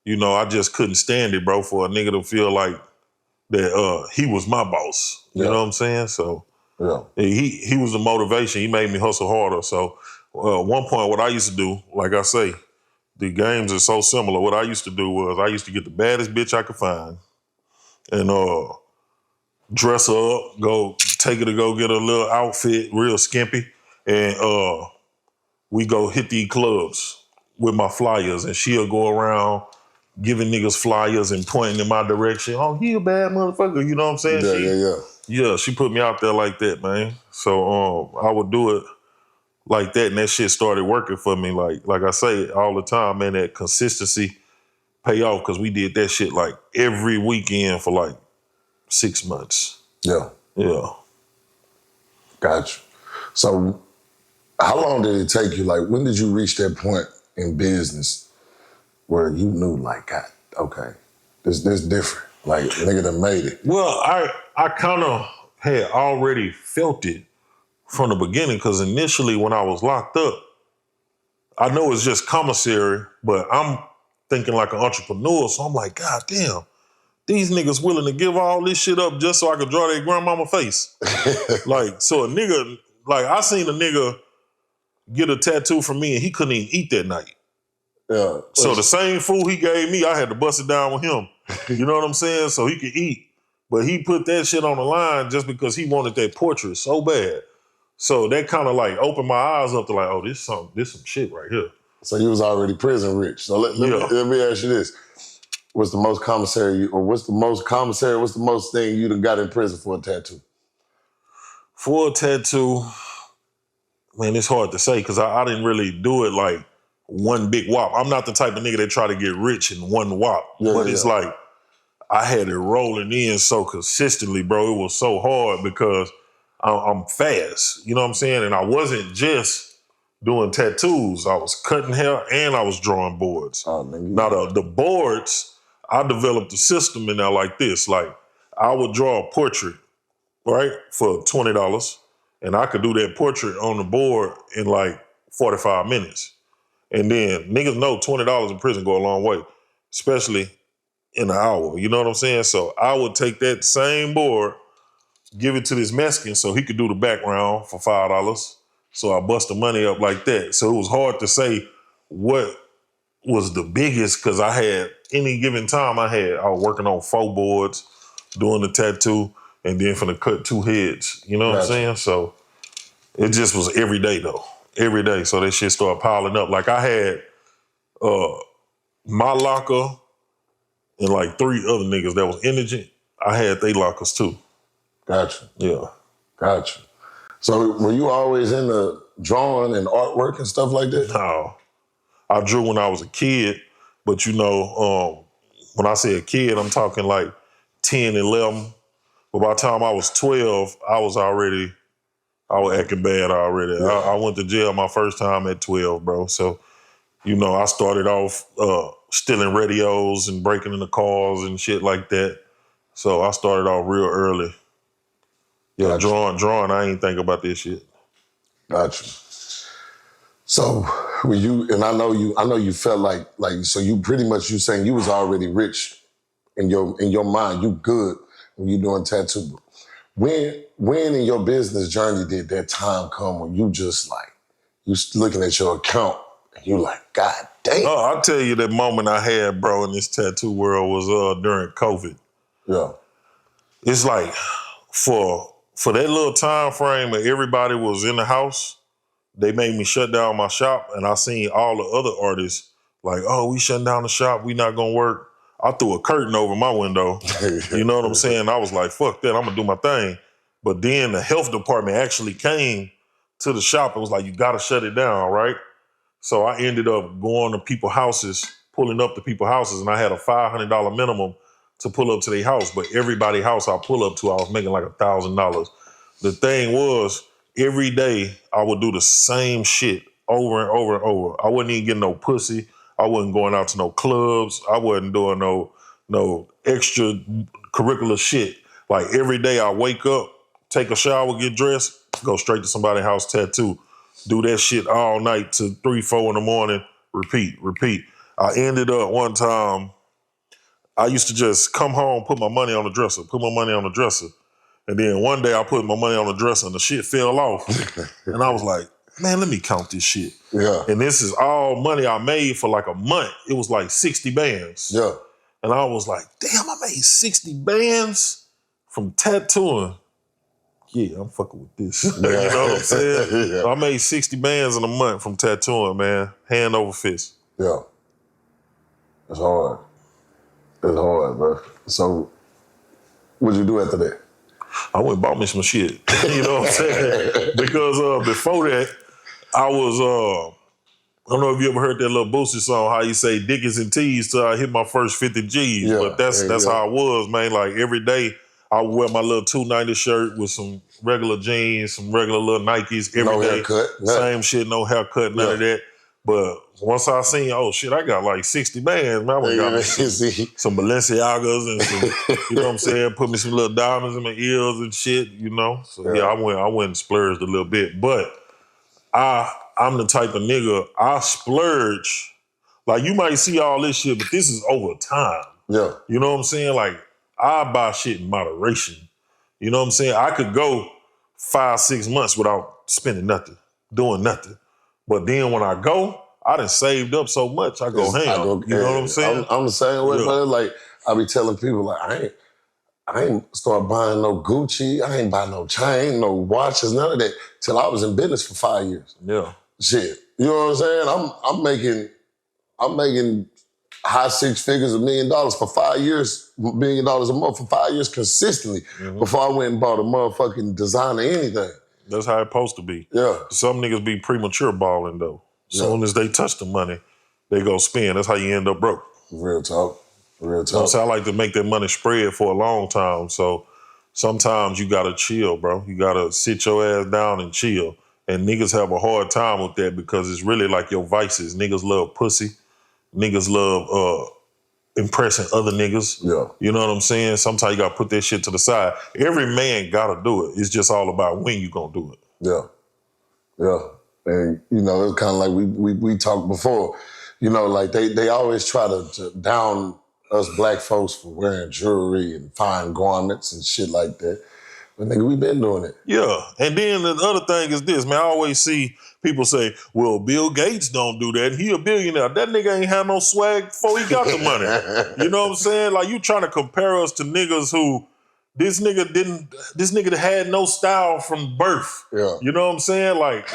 I just couldn't stand it, bro, for a nigga to feel like that he was my boss. You know what I'm saying? So he was the motivation. He made me hustle harder. So at one point, what I used to do, like I say, the games are so similar. What I used to do was I used to get the baddest bitch I could find and dress her up, go take her to go get a little outfit, real skimpy, and we go hit these clubs with my flyers, and she'll go around giving niggas flyers and pointing in my direction. Oh, he a bad motherfucker. You know what I'm saying? Yeah, she put me out there like that, man. So I would do it like that, and that shit started working for me. Like I say all the time, man, that consistency pay off because we did that shit like every weekend for like 6 months. Yeah. Yeah. Gotcha. So how long did it take you? Like, when did you reach that point in business where you knew, like, God, okay, this different. Like, nigga done made it. Well, I kind of had already felt it from the beginning because initially when I was locked up, I know it's just commissary, but I'm thinking like an entrepreneur. So I'm like, God damn, these niggas willing to give all this shit up just so I could draw their grandmama face. Like, so a nigga, like I seen a nigga get a tattoo from me and he couldn't even eat that night. Yeah. So the same food he gave me, I had to bust it down with him. You know what I'm saying? So he could eat. But he put that shit on the line just because he wanted that portrait so bad. So that kind of like opened my eyes up to like, oh, this some shit right here. So you was already prison rich. So let me ask you this. What's the most thing you done got in prison for a tattoo? For a tattoo, man, it's hard to say because I didn't really do it like one big whop. I'm not the type of nigga that try to get rich in one whop. It's like I had it rolling in so consistently, bro. It was so hard because I'm fast. You know what I'm saying? And I wasn't just doing tattoos. I was cutting hair and I was drawing boards. Oh, man. Now the boards, I developed a system in there like this. Like I would draw a portrait, right, for $20. And I could do that portrait on the board in like 45 minutes. And then niggas know $20 in prison go a long way, especially in an hour. You know what I'm saying? So I would take that same board, give it to this Mexican so he could do the background for $5. So I bust the money up like that. So it was hard to say what was the biggest because I had any given time I was working on 4 boards, doing the tattoo. and then finna cut 2 heads. You know what I'm saying? So it just was every day though. Every day. So that shit started piling up. Like I had my locker and like 3 other niggas that was indigent. I had they lockers too. Gotcha. Yeah. Gotcha. So were you always into drawing and artwork and stuff like that? No. I drew when I was a kid, but you know, when I say a kid, I'm talking like 10, 11. But by the time I was 12, I was acting bad already. Yeah. I went to jail my first time at 12, bro. So, you know, I started off stealing radios and breaking into cars and shit like that. So I started off real early. Yeah, Gotcha. drawing, I ain't think about this shit. Gotcha. So when you, and I know you felt like, so you pretty much, you saying you was already rich in your mind, you good when you doing tattoo. When in your business journey did that time come when you just like, you looking at your account and you like, God damn. Oh, I'll tell you that moment I had, bro, in this tattoo world was during COVID. Yeah. It's like for that little time frame where everybody was in the house, they made me shut down my shop, and I seen all the other artists like, oh, we shutting down the shop, we not gonna work. I threw a curtain over my window. You know what I'm saying? I was like, fuck that, I'm gonna do my thing. But then the health department actually came to the shop and was like, you gotta shut it down, right? So I ended up going to people's houses, pulling up to people's houses, and I had a $500 minimum to pull up to their house. But everybody's house I pull up to, I was making like $1,000. The thing was, every day I would do the same shit over and over and over. I wasn't even getting no pussy. I wasn't going out to no clubs. I wasn't doing no extra curricular shit. Like every day I wake up, take a shower, get dressed, go straight to somebody's house, tattoo. Do that shit all night to 3, 4 in the morning, repeat. I ended up one time, I used to just come home, put my money on the dresser. And then one day I put my money on the dresser and the shit fell off. And I was like, man, let me count this shit. Yeah. And this is all money I made for like a month. It was like 60 bands. Yeah. And I was like, damn, I made 60 bands from tattooing. Yeah, I'm fucking with this. You know what I'm saying? Yeah. So I made 60 bands in a month from tattooing, man. Hand over fist. Yeah. It's hard. It's hard, bro. So what'd you do after that? I went and bought me some shit. You know what I'm saying? Because before that, I was, I don't know if you ever heard that little Boosie song, how you say Dickies and T's till I hit my first 50 G's. Yeah, but that's how I was, man. Like every day, I would wear my little 290 shirt with some regular jeans, some regular little Nikes every day. Haircut. Same shit, no haircut, none of that. But once I seen, oh shit, I got like 60 bands, man. I got me some Balenciagas and some, you know what I'm saying? Put me some little diamonds in my ears and shit, you know? So yeah, I went and splurged a little bit. But I'm the type of nigga, I splurge. Like you might see all this shit, but this is over time. Yeah. You know what I'm saying? Like I buy shit in moderation. You know what I'm saying? I could go 5, 6 months without spending nothing, doing nothing. But then when I go, I done saved up so much, I go ham. You know what I'm saying? I'm the same way, brother. Like I be telling people, like I ain't start buying no Gucci. I ain't buy no chain, no watches, none of that till I was in business for 5 years. Yeah. Shit, you know what I'm saying? I'm making high 6 figures, $1 million for 5 years, $1 million a month for 5 years consistently before I went and bought a motherfucking designer anything. That's how it's supposed to be. Yeah. Some niggas be premature balling though. Soon as they touch the money, they go spend. That's how you end up broke. Real talk. Real talk. You know, so I like to make that money spread for a long time. So sometimes you gotta chill, bro. You gotta sit your ass down and chill. And niggas have a hard time with that because it's really like your vices. Niggas love pussy. Niggas love impressing other niggas. Yeah. You know what I'm saying? Sometimes you gotta put that shit to the side. Every man gotta do it. It's just all about when you gonna do it. Yeah. Yeah. And, you know, it's kind of like we talked before. You know, like they always try to down us black folks for wearing jewelry and fine garments and shit like that. But nigga, we been doing it. Yeah. And then the other thing is this, man, I always see people say, well, Bill Gates don't do that. He a billionaire. That nigga ain't had no swag before he got the money. You know what I'm saying? Like you trying to compare us to niggas who this nigga had no style from birth. Yeah. You know what I'm saying? Like,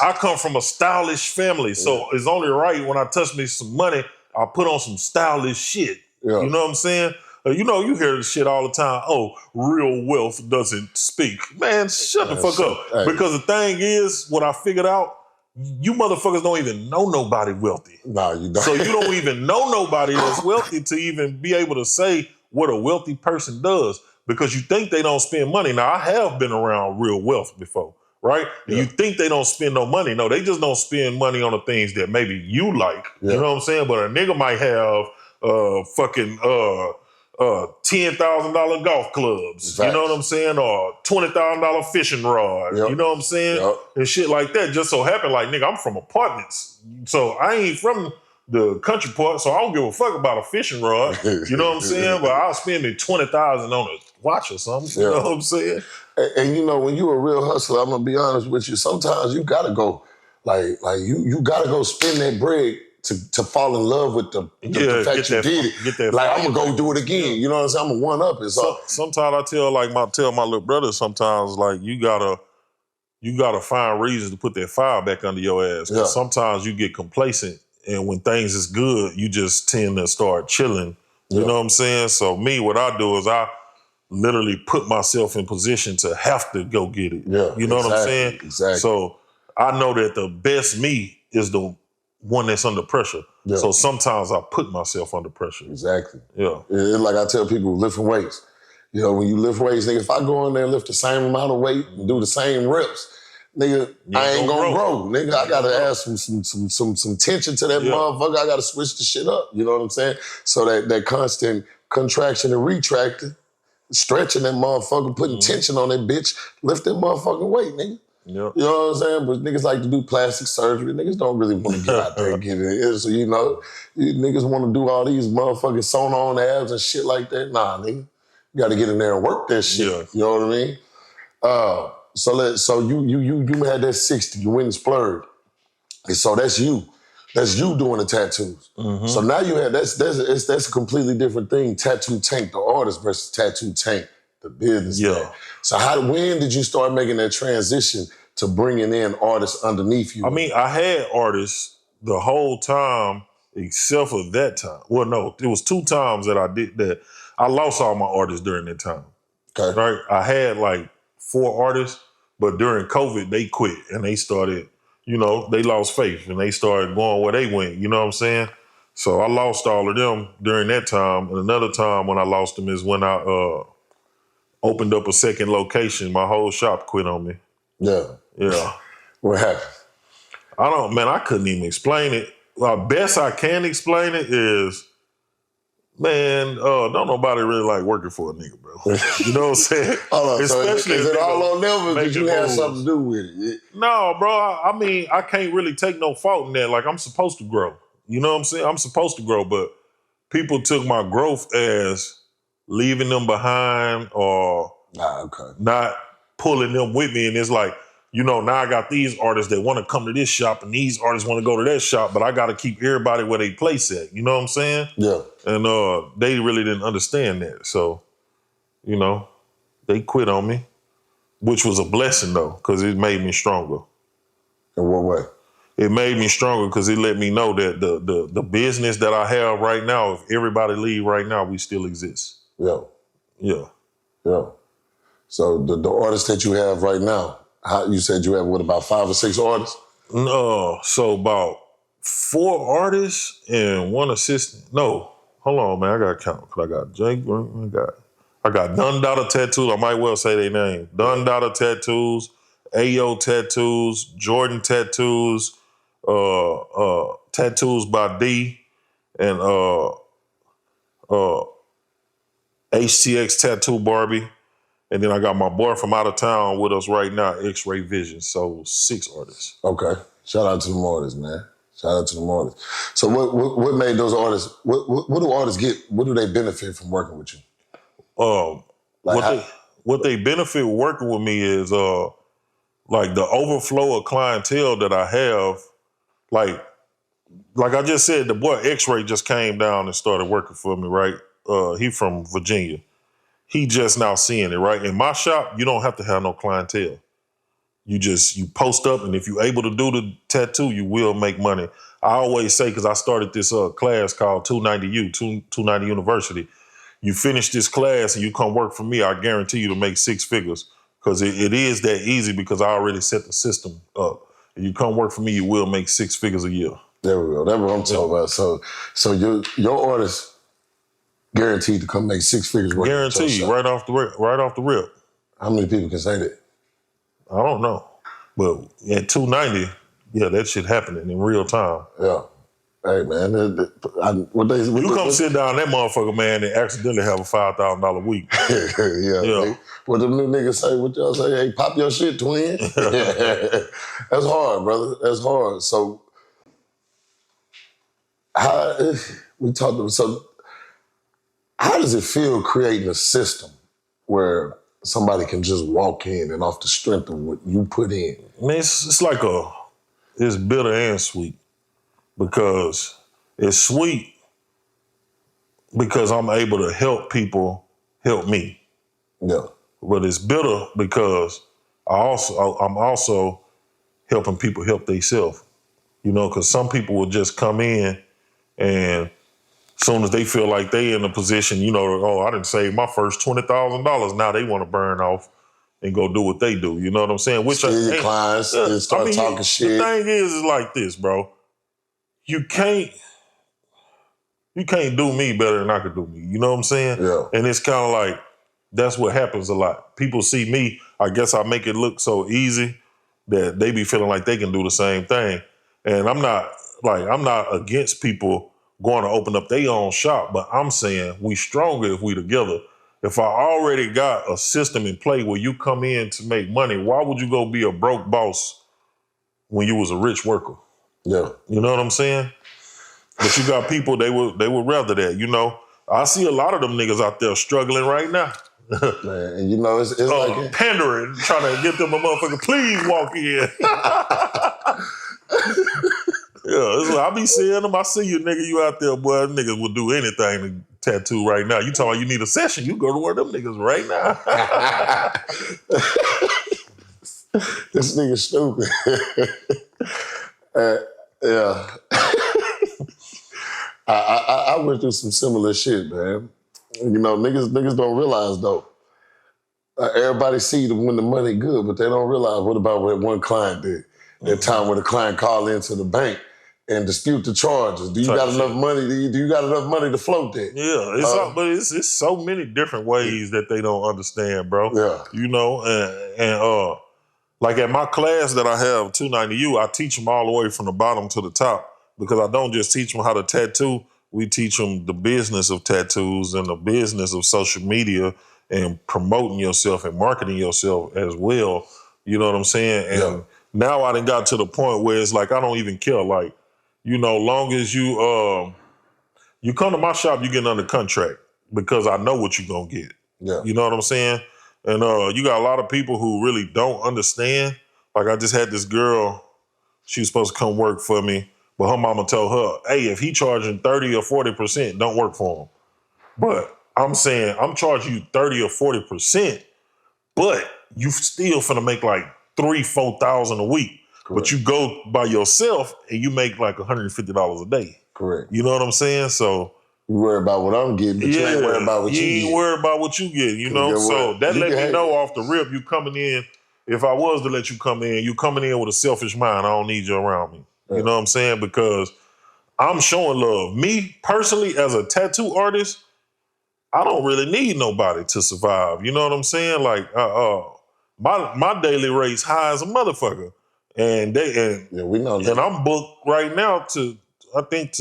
I come from a stylish family, so it's only right when I touch me some money, I put on some stylish shit. Yeah. You know what I'm saying? You know, you hear this shit all the time. Oh, real wealth doesn't speak. Man, shut the fuck up. Hey. Because the thing is, what I figured out, you motherfuckers don't even know nobody wealthy. Nah, you don't. So you don't even know nobody that's wealthy to even be able to say what a wealthy person does, because you think they don't spend money. Now, I have been around real wealth before, right? And you think they don't spend no money. No, they just don't spend money on the things that maybe you like. You know what I'm saying? But a nigga might have $10,000 golf clubs, Facts. you know what I'm saying? Or $20,000 fishing rod, you know what I'm saying? And shit like that. Just so happen, like, nigga, I'm from apartments. So I ain't from the country part, so I don't give a fuck about a fishing rod. You know what I'm saying? But I'll spend me $20,000 on a watch or something. You know what I'm saying? And you know, when you're a real hustler, I'm gonna be honest with you, sometimes you gotta go, like you gotta go spend that bread to fall in love with the fact you did it. Like, I'm gonna go do it again. You know what I'm saying? I'm gonna one up it. So sometimes I tell my little brother sometimes, like, you gotta find reasons to put that fire back under your ass. Because sometimes you get complacent, and when things is good, you just tend to start chilling. You know what I'm saying? So me, what I do is I literally put myself in position to have to go get it. You know what I'm saying? Exactly. So I know that the best me is the one that's under pressure. So sometimes I put myself under pressure. Exactly. Yeah. It's like I tell people, lifting weights. You know, when you lift weights, nigga, if I go in there and lift the same amount of weight and do the same reps, nigga, I ain't gonna grow. Nigga, I gotta add some tension to that motherfucker. I gotta switch the shit up. You know what I'm saying? So that constant contraction and retracting, stretching that motherfucker, putting tension on that bitch, lift that motherfucking weight, nigga. You know what I'm saying? But niggas like to do plastic surgery. Niggas don't really want to get out there and get it. So, you know, you niggas want to do all these motherfucking sewn on abs and shit like that. Nah, nigga. You got to get in there and work that shit. You know what I mean? So you had that 60. You went and splurged. And so that's you. That's you doing the tattoos. So now you had that's a completely different thing. Tattoo Tank, the artist, versus Tattoo Tank, the business man. So when did you start making that transition to bringing in artists underneath you? I mean, I had artists the whole time except for that time. Well, no, it was 2 times that I did that. I lost all my artists during that time. Okay. Right? I had like 4 artists, but during COVID, they quit and they started, you know, they lost faith and they started going where they went. You know what I'm saying? So I lost all of them during that time. And another time when I lost them is when I opened up a second location. My whole shop quit on me. Yeah. What happened? I couldn't even explain it. Well, best I can explain it is, man, don't nobody really like working for a nigga, bro. You know what I'm saying? Especially is it all on them, or did you have something to do with it? No, bro. I mean, I can't really take no fault in that. Like, I'm supposed to grow. You know what I'm saying? I'm supposed to grow, but people took my growth as leaving them behind or not pulling them with me. And it's like, you know, now I got these artists that want to come to this shop and these artists want to go to that shop, but I got to keep everybody where they place at. You know what I'm saying? Yeah. And they really didn't understand that. So, you know, they quit on me, which was a blessing, though, because it made me stronger. In what way? It made me stronger because it let me know that the business that I have right now, if everybody leave right now, we still exist. Yeah. So the artists that you have right now, you said you have, about 5 or 6 artists? No, so about 4 artists and 1 assistant. No, hold on, man, I gotta count. Cause I got Jake, I got Dundada Tattoos. I might well say their name. Dundada Tattoos, Ayo Tattoos, Jordan Tattoos, Tattoos by D, and HTX Tattoo Barbie. And then I got my boy from out of town with us right now, X-Ray Vision. So 6 artists. Okay. Shout out to them artists, man. Shout out to them artists. So what made those artists, what do artists get? What do they benefit from working with you? What they benefit working with me is like the overflow of clientele that I have. Like I just said, the boy X-Ray just came down and started working for me, right? He from Virginia. He just now seeing it, right? In my shop, you don't have to have no clientele. You post up, and if you're able to do the tattoo, you will make money. I always say, because I started this class called 290U, 290 University. You finish this class and you come work for me, I guarantee you to make six figures. Because it is that easy, because I already set the system up. If you come work for me, you will make six figures a year. There we go. That's what I'm talking about. So your artist guaranteed to come make six figures working. Guaranteed, right off the rip. How many people can say that? I don't know. But at 290, yeah, that shit happening in real time. Yeah. Hey, man. You come sit down that motherfucker, man, and accidentally have a $5,000 week. Yeah. What them new niggas say, what y'all say? Hey, pop your shit, twin. That's hard, brother. That's hard. So, how does it feel creating a system where somebody can just walk in and off the strength of what you put in? Man, it's like it's bitter and sweet, because it's sweet because I'm able to help people help me. Yeah. But it's bitter because I'm also helping people help themselves. You know, because some people will just come in, and as soon as they feel like they in a position, you know, oh, I didn't save my first $20,000. Now they want to burn off and go do what they do. You know what I'm saying? Which Steal your clients and start talking shit. The thing is like this, bro. You can't do me better than I could do me. You know what I'm saying? Yeah. And it's kind of like, that's what happens a lot. People see me, I guess I make it look so easy that they be feeling like they can do the same thing. And I'm not against people going to open up their own shop, but I'm saying we stronger if we together. If I already got a system in play where you come in to make money, why would you go be a broke boss when you was a rich worker? Yeah. You know what I'm saying? But you got people, they would rather that, you know. I see a lot of them niggas out there struggling right now. Man, and you know, it's like pandering, trying to get them a motherfucker, please walk in. Yeah, it's like, I be seeing them. I see you, nigga, you out there, boy. Niggas will do anything to tattoo right now. You talking about you need a session, you go to one of them niggas right now. This nigga stupid. Yeah. I went through some similar shit, man. You know, niggas don't realize, though. Everybody see them when the money good, but they don't realize what about what one client did. That time when the client called into the bank and dispute the charges. Do you got enough money? Do you got enough money to float that? Yeah, but it's so many different ways that they don't understand, bro. Yeah. You know, and like at my class that I have, 290U, I teach them all the way from the bottom to the top, because I don't just teach them how to tattoo. We teach them the business of tattoos and the business of social media and promoting yourself and marketing yourself as well. You know what I'm saying? And now I done got to the point where it's like, I don't even care. Like, you know, long as you come to my shop, you get under contract, because I know what you're going to get. Yeah. You know what I'm saying? And you got a lot of people who really don't understand. Like, I just had this girl, she was supposed to come work for me, but her mama told her, hey, if he charging 30 or 40%, don't work for him. But I'm saying, I'm charging you 30 or 40%, but you still finna make like $3,000-4,000 a week. Correct. But you go by yourself and you make like $150 a day. Correct. You know what I'm saying? So you worry about what I'm getting, but you ain't worried about what you get. You ain't worried about what you get, you know? So that let me know off the rip, you coming in, if I was to let you come in, you coming in with a selfish mind, I don't need you around me. Yeah. You know what I'm saying? Because I'm showing love. Me, personally, as a tattoo artist, I don't really need nobody to survive. You know what I'm saying? Like, my daily rate's high as a motherfucker. And we know that. And I'm booked right now to I think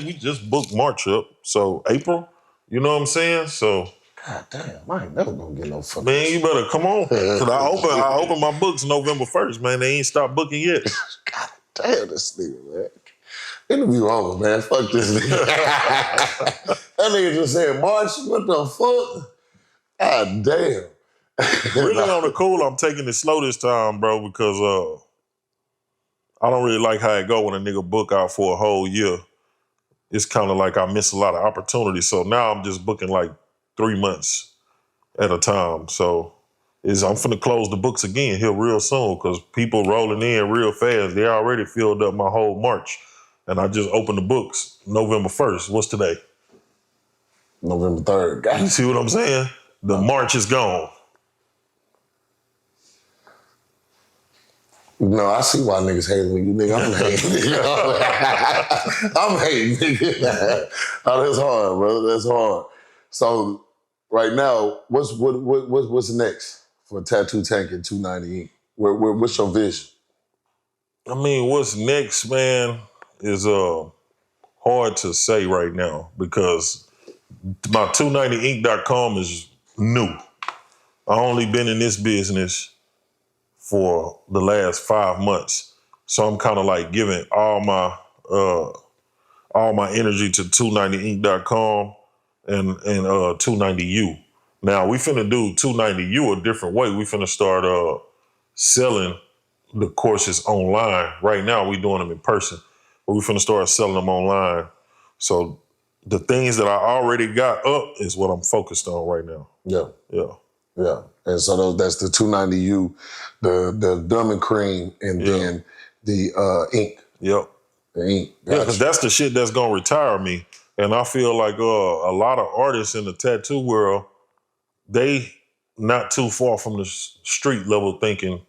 we just booked March up. So April, you know what I'm saying? So God damn, I ain't never gonna get no fucking. Man, you better come on. Cause I open my books November 1st, man. They ain't stopped booking yet. God damn, this nigga, man. Interview over, man. Fuck this nigga. That nigga just said, March, what the fuck? God damn. Really on the cool, I'm taking it slow this time, bro, because I don't really like how it go when a nigga book out for a whole year. It's kind of like I miss a lot of opportunities. So now I'm just booking like 3 months. at a time. So I'm finna close the books again here real soon because people rolling in real fast. They already filled up my whole March. And I just opened the books November 1st. What's today? November 3rd. You see what I'm saying? The March is gone. No, I see why niggas hating on you, nigga. I'm hating, nigga. I'm hating, nigga. Oh, that's hard, brother. That's hard. So, right now, what's next for Tattoo Tank and 290 Inc? What's your vision? I mean, what's next, man, is hard to say right now because my 290inc.com is new. I only been in this business for the last 5 months. So I'm kind of like giving all my energy to 290inc.com and 290u. Now we finna do 290u a different way. We finna start selling the courses online. Right now we doing them in person, but we finna start selling them online. So the things that I already got up is what I'm focused on right now. Yeah. Yeah. Yeah. And so that's the 290U, the Dumb and Cream, and then the ink. Yep. The ink. Yeah, because that's the shit that's gonna retire me. And I feel like a lot of artists in the tattoo world, they not too far from the street level thinking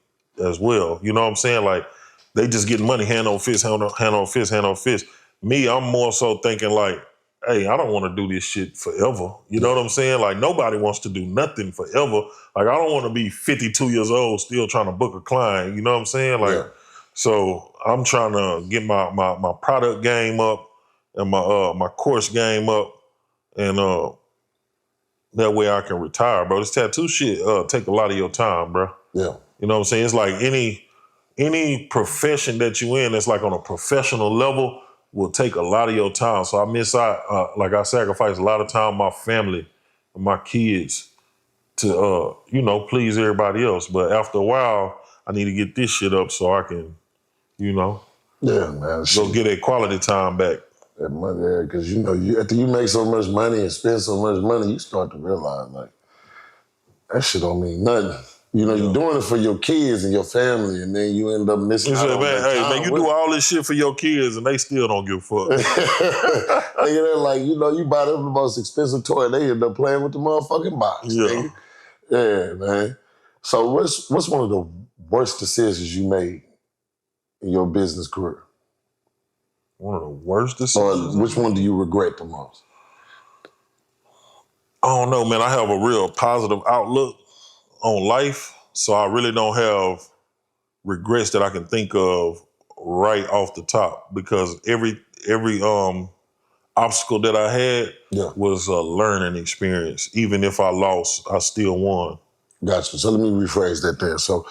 as well. You know what I'm saying? Like they just getting money hand on fist, hand on fist, hand on fist. Me, I'm more so thinking like, hey, I don't want to do this shit forever. You know what I'm saying? Like nobody wants to do nothing forever. Like I don't want to be 52 years old still trying to book a client. You know what I'm saying? Like, so I'm trying to get my product game up and my course game up, and that way I can retire, bro. This tattoo shit take a lot of your time, bro. Yeah. You know what I'm saying? It's like any profession that you in that's like on a professional level will take a lot of your time. So I miss out, like I sacrifice a lot of time with my family and my kids to, please everybody else. But after a while, I need to get this shit up so I can, Yeah, man. go get that quality time back. That money there, because after you make so much money and spend so much money, you start to realize like that shit don't mean nothing. You're doing it for your kids and your family, and then you end up missing out on that time. Man, you do all this shit for your kids, and they still don't give a fuck. They're like, you buy them the most expensive toy, they end up playing with the motherfucking box. Yeah. Yeah, man. So what's one of the worst decisions you made in your business career? One of the worst decisions? Or which one do you regret the most? I don't know, man. I have a real positive outlook on life, so I really don't have regrets that I can think of right off the top because every obstacle that I had was a learning experience. Even if I lost, I still won. Gotcha. So let me rephrase that there. So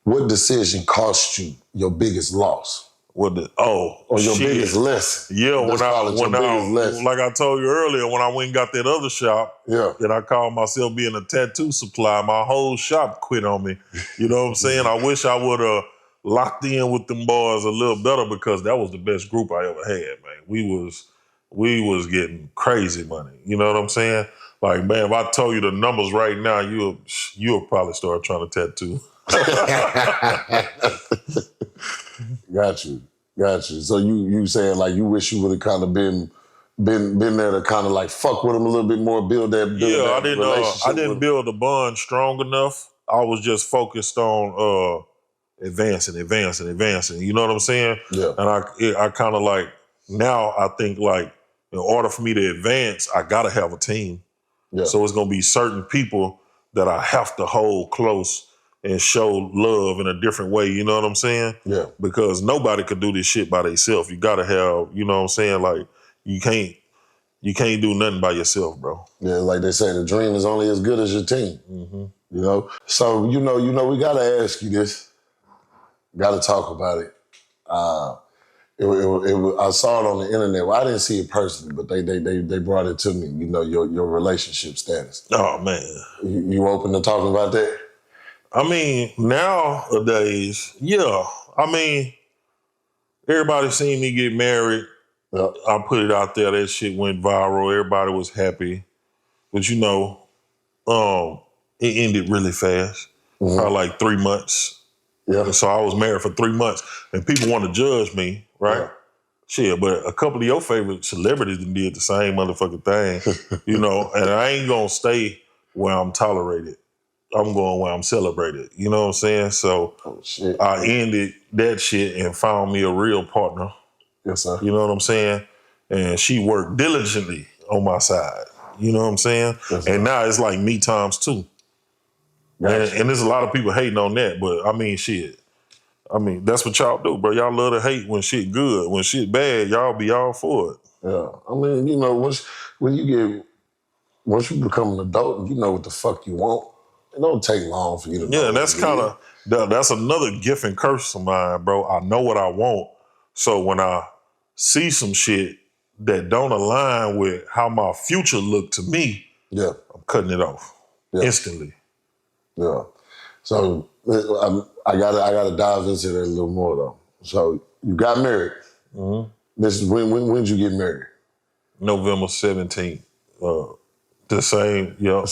what decision cost you your biggest loss? Or your biggest lesson? Yeah, like I told you earlier, when I went and got that other shop, and I called myself being a tattoo supplier, my whole shop quit on me. You know what I'm saying? I wish I would have locked in with them boys a little better because that was the best group I ever had, man. We was getting crazy money. You know what I'm saying? Like, man, if I told you the numbers right now, you'll probably start trying to tattoo. Got you. So you saying like you wish you would have kind of been there to kind of like fuck with them a little bit more, build that relationship. I didn't build a bond strong enough. I was just focused on advancing. You know what I'm saying? Yeah. And I kind of like now I think like in order for me to advance, I gotta have a team. Yeah. So it's gonna be certain people that I have to hold close and show love in a different way, you know what I'm saying? Yeah. Because nobody could do this shit by themselves. You gotta have, you know what I'm saying? Like you can't do nothing by yourself, bro. Yeah, like they say, the dream is only as good as your team. Mm-hmm. So we gotta ask you this. Gotta talk about it. I saw it on the internet. Well, I didn't see it personally, but they brought it to me. Your relationship status. Oh man, you open to talking about that? I mean, nowadays, yeah. I mean, everybody seen me get married. Yep. I put it out there. That shit went viral. Everybody was happy. But it ended really fast. Probably like 3 months. Yeah. And so I was married for 3 months. And people want to judge me, right? Yeah. Shit, but a couple of your favorite celebrities did the same motherfucking thing, and I ain't gonna stay where I'm tolerated. I'm going where I'm celebrated. You know what I'm saying? So shit. I ended that shit and found me a real partner. Yes, sir. You know what I'm saying? And she worked diligently on my side. You know what I'm saying? Yes, and now it's like me times two. Gotcha. And there's a lot of people hating on that, but I mean, shit. I mean, that's what y'all do, bro. Y'all love to hate when shit good. When shit bad, y'all be all for it. Yeah. I mean, once you become an adult and you know what the fuck you want, it don't take long for you to know. Yeah, and that's another gift and curse of mine, bro. I know what I want. So when I see some shit that don't align with how my future look to me, yeah, I'm cutting it off instantly. Yeah. So I gotta dive into that a little more though. So you got married. Mm-hmm. This is when did you get married? November 17th. The same, yeah.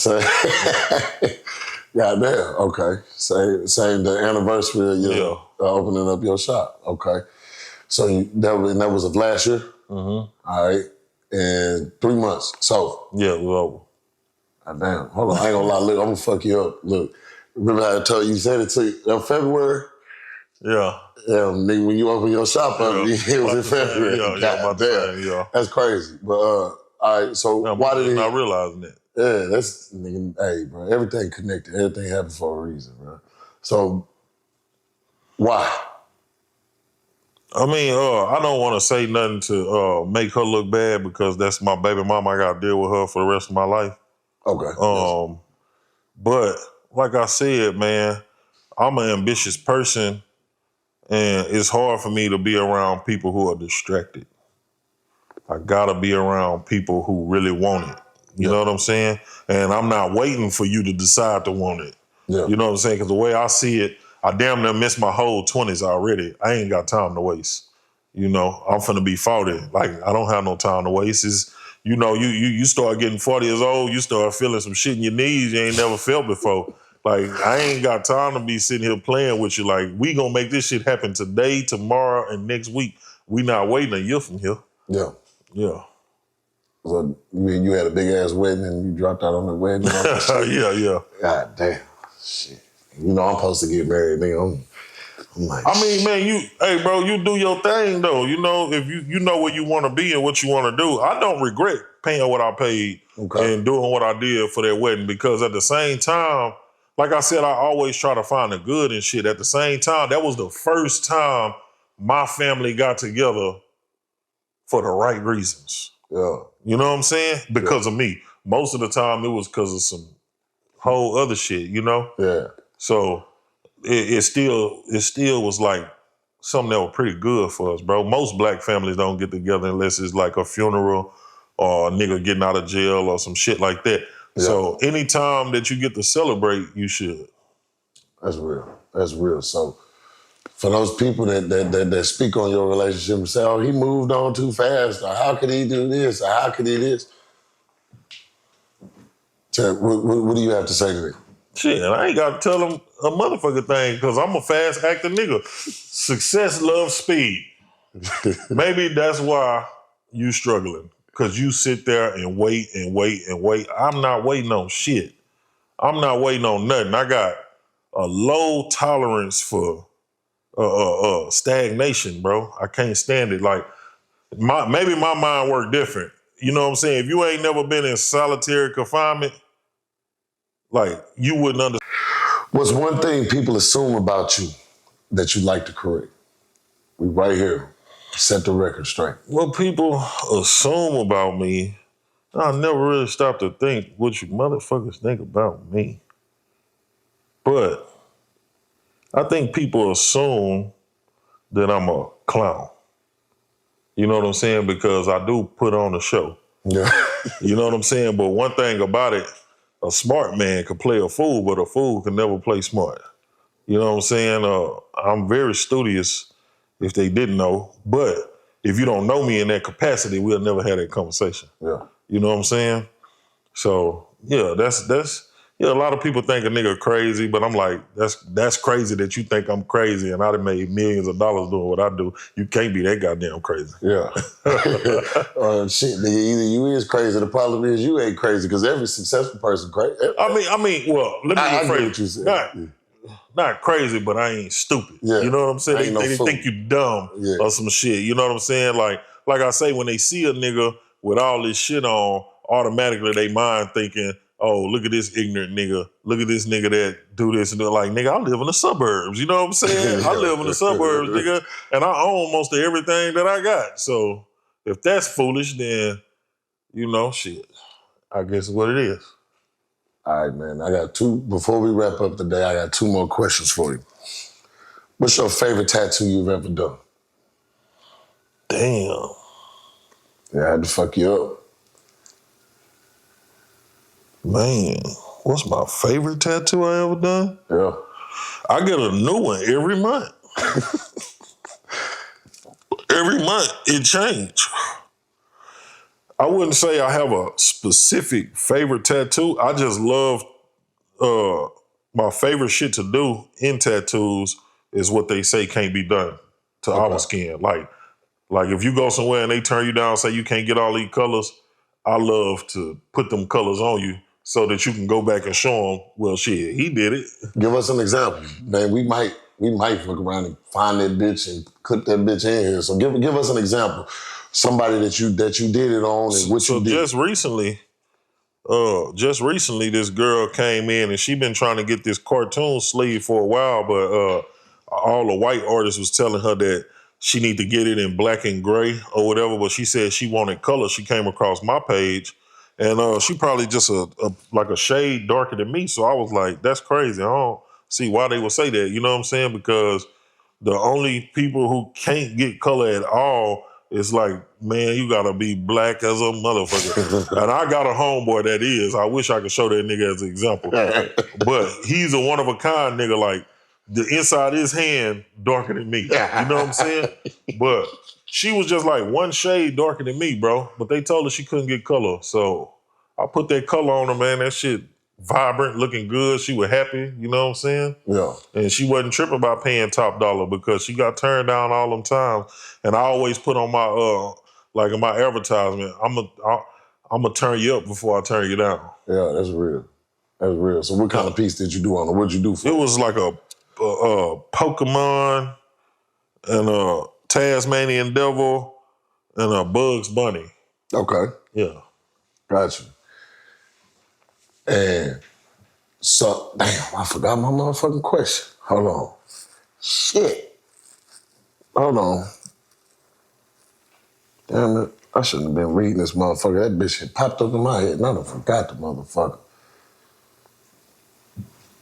Goddamn. Okay. Same the anniversary of your opening up your shop. Okay. So that was of last year. Mm-hmm. All right. And 3 months. So yeah, it was over. Damn. Hold on. I ain't gonna lie. Look, I'm gonna fuck you up. Look. Remember how I told you said it to you in February? Yeah. Yeah, nigga, when you open your shop up, it was in February. Yeah. That's crazy. But all right, so why did he not realizing that? Yeah, that's nigga, hey, bro. Everything connected. Everything happened for a reason, bro. So why? I mean, I don't want to say nothing to make her look bad because that's my baby mama. I got to deal with her for the rest of my life. Okay. But like I said, man, I'm an ambitious person, and it's hard for me to be around people who are distracted. I gotta be around people who really want it. You know what I'm saying? And I'm not waiting for you to decide to want it. Yeah. You know what I'm saying? Because the way I see it, I damn near missed my whole 20s already. I ain't got time to waste. I'm finna be 40. Like, I don't have no time to waste. You start getting 40 years old, you start feeling some shit in your knees you ain't never felt before. Like, I ain't got time to be sitting here playing with you. Like, we gonna make this shit happen today, tomorrow, and next week. We not waiting a year from here. Yeah. Yeah. So you had a big ass wedding and you dropped out on the wedding? Yeah. God damn. Shit. I'm supposed to get married, nigga. I'm like, I mean, man, hey, bro, you do your thing, though. If you know where you want to be and what you want to do. I don't regret paying what I paid and doing what I did for that wedding because at the same time, like I said, I always try to find the good and shit. At the same time, that was the first time my family got together for the right reasons. Yeah. You know what I'm saying? Because of me. Most of the time, it was because of some whole other shit, Yeah. So it still was like something that was pretty good for us, bro. Most black families don't get together unless it's like a funeral or a nigga getting out of jail or some shit like that. Yeah. So anytime that you get to celebrate, you should. That's real. So for those people that speak on your relationship and say, oh, he moved on too fast, or how could he do this, or how could he this? What do you have to say to them? Shit, I ain't got to tell them a motherfucking thing because I'm a fast acting nigga. Success loves speed. Maybe that's why you struggling because you sit there and wait and wait and wait. I'm not waiting on shit. I'm not waiting on nothing. I got a low tolerance for stagnation, bro. I can't stand it. Like, maybe my mind work different. You know what I'm saying? If you ain't never been in solitary confinement, like, you wouldn't understand. What's one thing people assume about you that you like to correct? We right here. Set the record straight. What people assume about me, I never really stopped to think what you motherfuckers think about me. But I think people assume that I'm a clown. You know what I'm saying? Because I do put on a show. Yeah. You know what I'm saying? But one thing about it, a smart man can play a fool, but a fool can never play smart. You know what I'm saying? I'm very studious, if they didn't know. But if you don't know me in that capacity, we'll never have that conversation. Yeah. You know what I'm saying? So, yeah, that's Yeah, a lot of people think a nigga crazy, but I'm like, that's crazy that you think I'm crazy and I done made millions of dollars doing what I do. You can't be that goddamn crazy. Yeah. Shit, nigga, either you is crazy. The problem is you ain't crazy because every successful person crazy. I mean, well, let me I get rephrase. what you said. Not crazy, but I ain't stupid. Yeah. You know what I'm saying? I ain't They no think fool. you dumb Yeah. or some shit. You know what I'm saying? Like I say, when they see a nigga with all this shit on, automatically they mind thinking, oh, look at this ignorant nigga. Look at this nigga that do this. And they're like, nigga, I live in the suburbs. You know what I'm saying? I live in the suburbs, nigga. And I own most of everything that I got. So if that's foolish, then, you know, shit, I guess it's what it is. All right, man. I got two. Before we wrap up today, I got two more questions for you. What's your favorite tattoo you've ever done? Damn. Yeah, I had to fuck you up. Man, what's my favorite tattoo I ever done? Yeah. I get a new one every month. Every month it change. I wouldn't say I have a specific favorite tattoo. I just love my favorite shit to do in tattoos is what they say can't be done to our skin. Like if you go somewhere and they turn you down and say you can't get all these colors, I love to put them colors on you so that you can go back and show them, well, shit, he did it. Give us an example. Man, we might fuck around and find that bitch and clip that bitch in here. So give us an example. Somebody that you did it on and what you did. Just recently, this girl came in and she been trying to get this cartoon sleeve for a while, but all the white artists was telling her that she need to get it in black and gray or whatever, but she said she wanted color. She came across my page and she probably just like a shade darker than me. So I was like, that's crazy. I don't see why they would say that. You know what I'm saying? Because the only people who can't get color at all is like, man, you gotta be black as a motherfucker. And I got a homeboy that is. I wish I could show that nigga as an example. But he's a one of a kind nigga, like the inside of his hand darker than me. You know what I'm saying? But she was just like one shade darker than me, bro. But they told her she couldn't get color. So I put that color on her, man. That shit vibrant, looking good. She was happy, you know what I'm saying? Yeah. And she wasn't tripping about paying top dollar because she got turned down all them times. And I always put on my like in my advertisement, I'm gonna turn you up before I turn you down. Yeah, that's real. That's real. So what kind of piece did you do on it? What'd you do for it? It was like a Pokemon and a Tasmanian Devil and a Bugs Bunny. Okay. Yeah. Gotcha. And so, damn, I forgot my motherfucking question. Hold on. Shit. Hold on. Damn it. I shouldn't have been reading this motherfucker. That bitch had popped up in my head and I done forgot the motherfucker.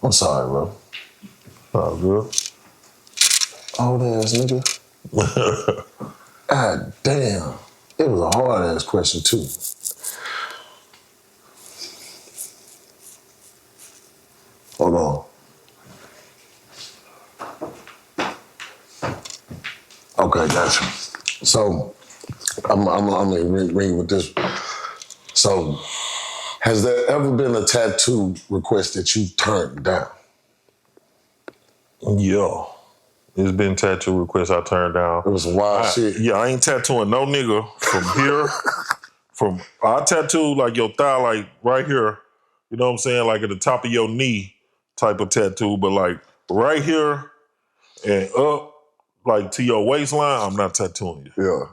I'm sorry, bro. Oh, good. Old ass nigga. God damn. It was a hard ass question, too. Hold on. Okay, gotcha. So, I'm gonna read with this. So, has there ever been a tattoo request that you turned down? Yeah. It's been tattoo requests I turned down. It was some wild shit. Yeah, I ain't tattooing no nigga from here. I tattoo like your thigh, like right here. You know what I'm saying? Like at the top of your knee type of tattoo, but like right here and up, like to your waistline, I'm not tattooing you. Yeah.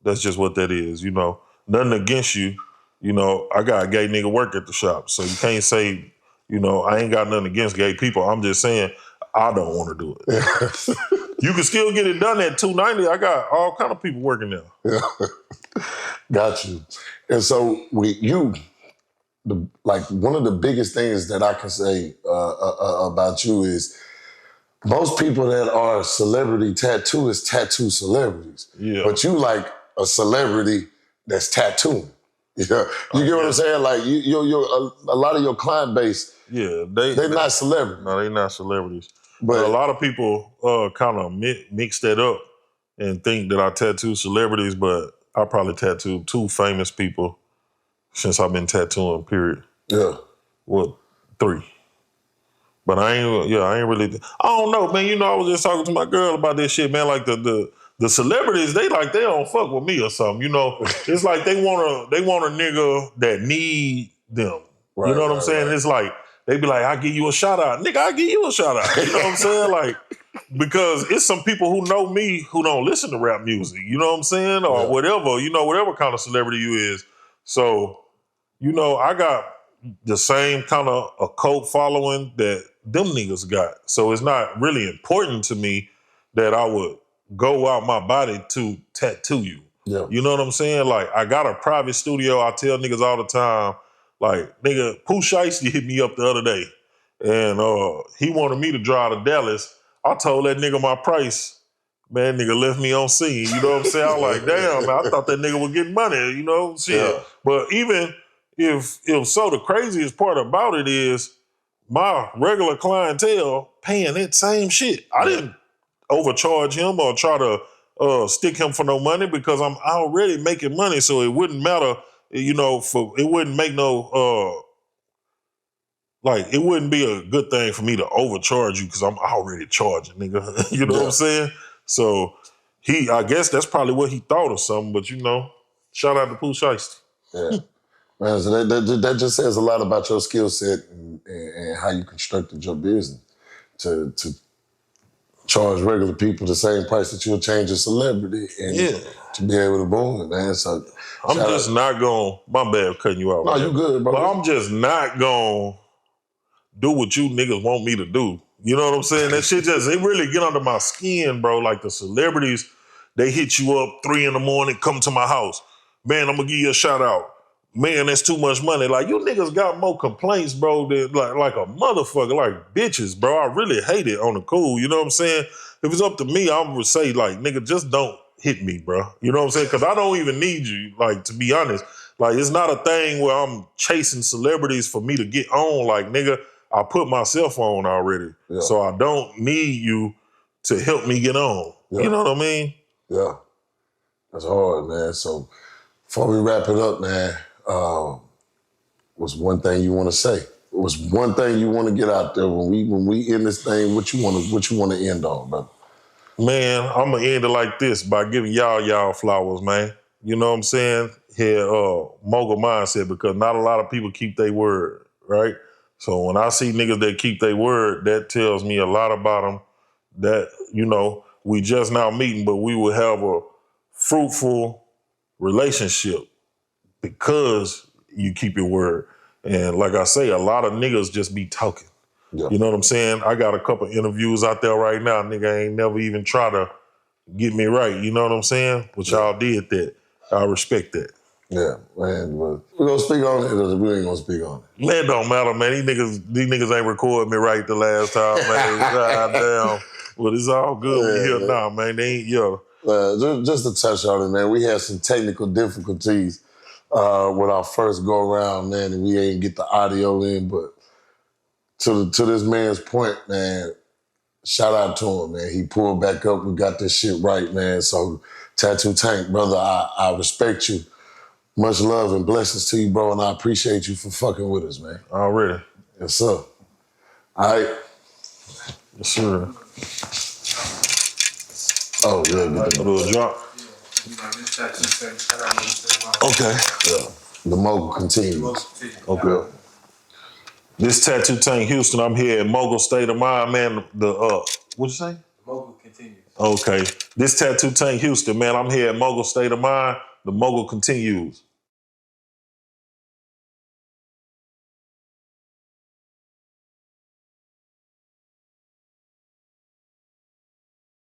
That's just what that is, you know. Nothing against you. You know, I got a gay nigga work at the shop, so you can't say, you know, I ain't got nothing against gay people. I'm just saying I don't want to do it. Yeah. You can still get it done at $290. I got all kind of people working there. Yeah. Got you. And so like one of the biggest things that I can say about you is most people that are celebrity tattooists tattoo celebrities. Yeah. But you like a celebrity that's tattooing. Yeah. You get what I'm saying? Like a lot of your client base, they're not celebrities. No, they're not celebrities. But a lot of people kind of mix that up and think that I tattoo celebrities, but I probably tattooed 2 famous people since I've been tattooing, period. Yeah. Well, 3. But I ain't really. I don't know, man. I was just talking to my girl about this shit, man. Like the celebrities, they don't fuck with me or something. It's like they want a nigga that need them. Right, you know what I'm right, saying? right. It's like they be like, I give you a shout out, nigga. I give you a shout out. You know what I'm saying? Like because it's some people who know me who don't listen to rap music. You know what I'm saying? Or whatever. Whatever kind of celebrity you is. So I got the same kind of a cult following that them niggas got. So it's not really important to me that I would go out my body to tattoo you. Yeah. You know what I'm saying? Like, I got a private studio. I tell niggas all the time, like, nigga, Pooh Shiesty hit me up the other day. And he wanted me to drive to Dallas. I told that nigga my price. Man, nigga left me on scene. You know what I'm saying? I was like, damn, man, I thought that nigga was getting money, shit. Yeah. But even if so, the craziest part about it is my regular clientele paying that same shit. I didn't overcharge him or try to stick him for no money because I'm already making money, so it wouldn't matter, it wouldn't make no it wouldn't be a good thing for me to overcharge you because I'm already charging, nigga. You know what I'm saying? So I guess that's probably what he thought or something, but shout out to Pooh Shiesty. Yeah. Man, so that just says a lot about your skill set and how you constructed your business to charge regular people the same price that you'll change a celebrity and to be able to boom it, man. So I'm just not going, my bad cutting you out. No, you good, bro. But I'm just not going to do what you niggas want me to do. You know what I'm saying? That shit it really get under my skin, bro. Like the celebrities, they hit you up 3 a.m, come to my house. Man, I'm going to give you a shout out. Man, that's too much money. Like, you niggas got more complaints, bro, than like a motherfucker, like bitches, bro. I really hate it on the cool. You know what I'm saying? If it's up to me, I would say, like, nigga, just don't hit me, bro. You know what I'm saying? Because I don't even need you, like, to be honest. Like, it's not a thing where I'm chasing celebrities for me to get on. Like, nigga, I put myself on already. Yeah. So I don't need you to help me get on. Yeah. You know what I mean? Yeah. That's hard, man. So before we wrap it up, man, what's one thing you want to say? What's one thing you want to get out there when we end this thing? What you want to end on, brother? Man, I'm gonna end it like this by giving y'all flowers, man. You know what I'm saying? Here, mogul mindset, because not a lot of people keep their word, right? So when I see niggas that keep their word, that tells me a lot about them. That we just now meeting, but we will have a fruitful relationship because you keep your word. And like I say, a lot of niggas just be talking. Yeah. You know what I'm saying? I got a couple interviews out there right now. Nigga ain't never even try to get me right. You know what I'm saying? But y'all did that. I respect that. Yeah, man. We're going to speak on it or we ain't going to speak on it? Man, it don't matter, man. These niggas ain't recorded me right the last time, man. God damn. But it's all good. We here now, man. They ain't, just to touch on it, man, we had some technical difficulties with our first go-around, man, and we ain't get the audio in, but to this man's point, man, shout out to him, man. He pulled back up. We got this shit right, man. So, Tattoo Tank, brother, I respect you. Much love and blessings to you, bro, and I appreciate you for fucking with us, man. Already. Yes, sir. All right. Yes, sir. Oh, yeah. Get a little drop. Okay. Yeah. The Mogul continues. Okay. Yeah. This Tattoo Tank Houston, I'm here at Mogul State of Mind, man. What'd you say? Mogul continues. Okay. This Tattoo Tank Houston, man, I'm here at Mogul State of Mind. The Mogul continues.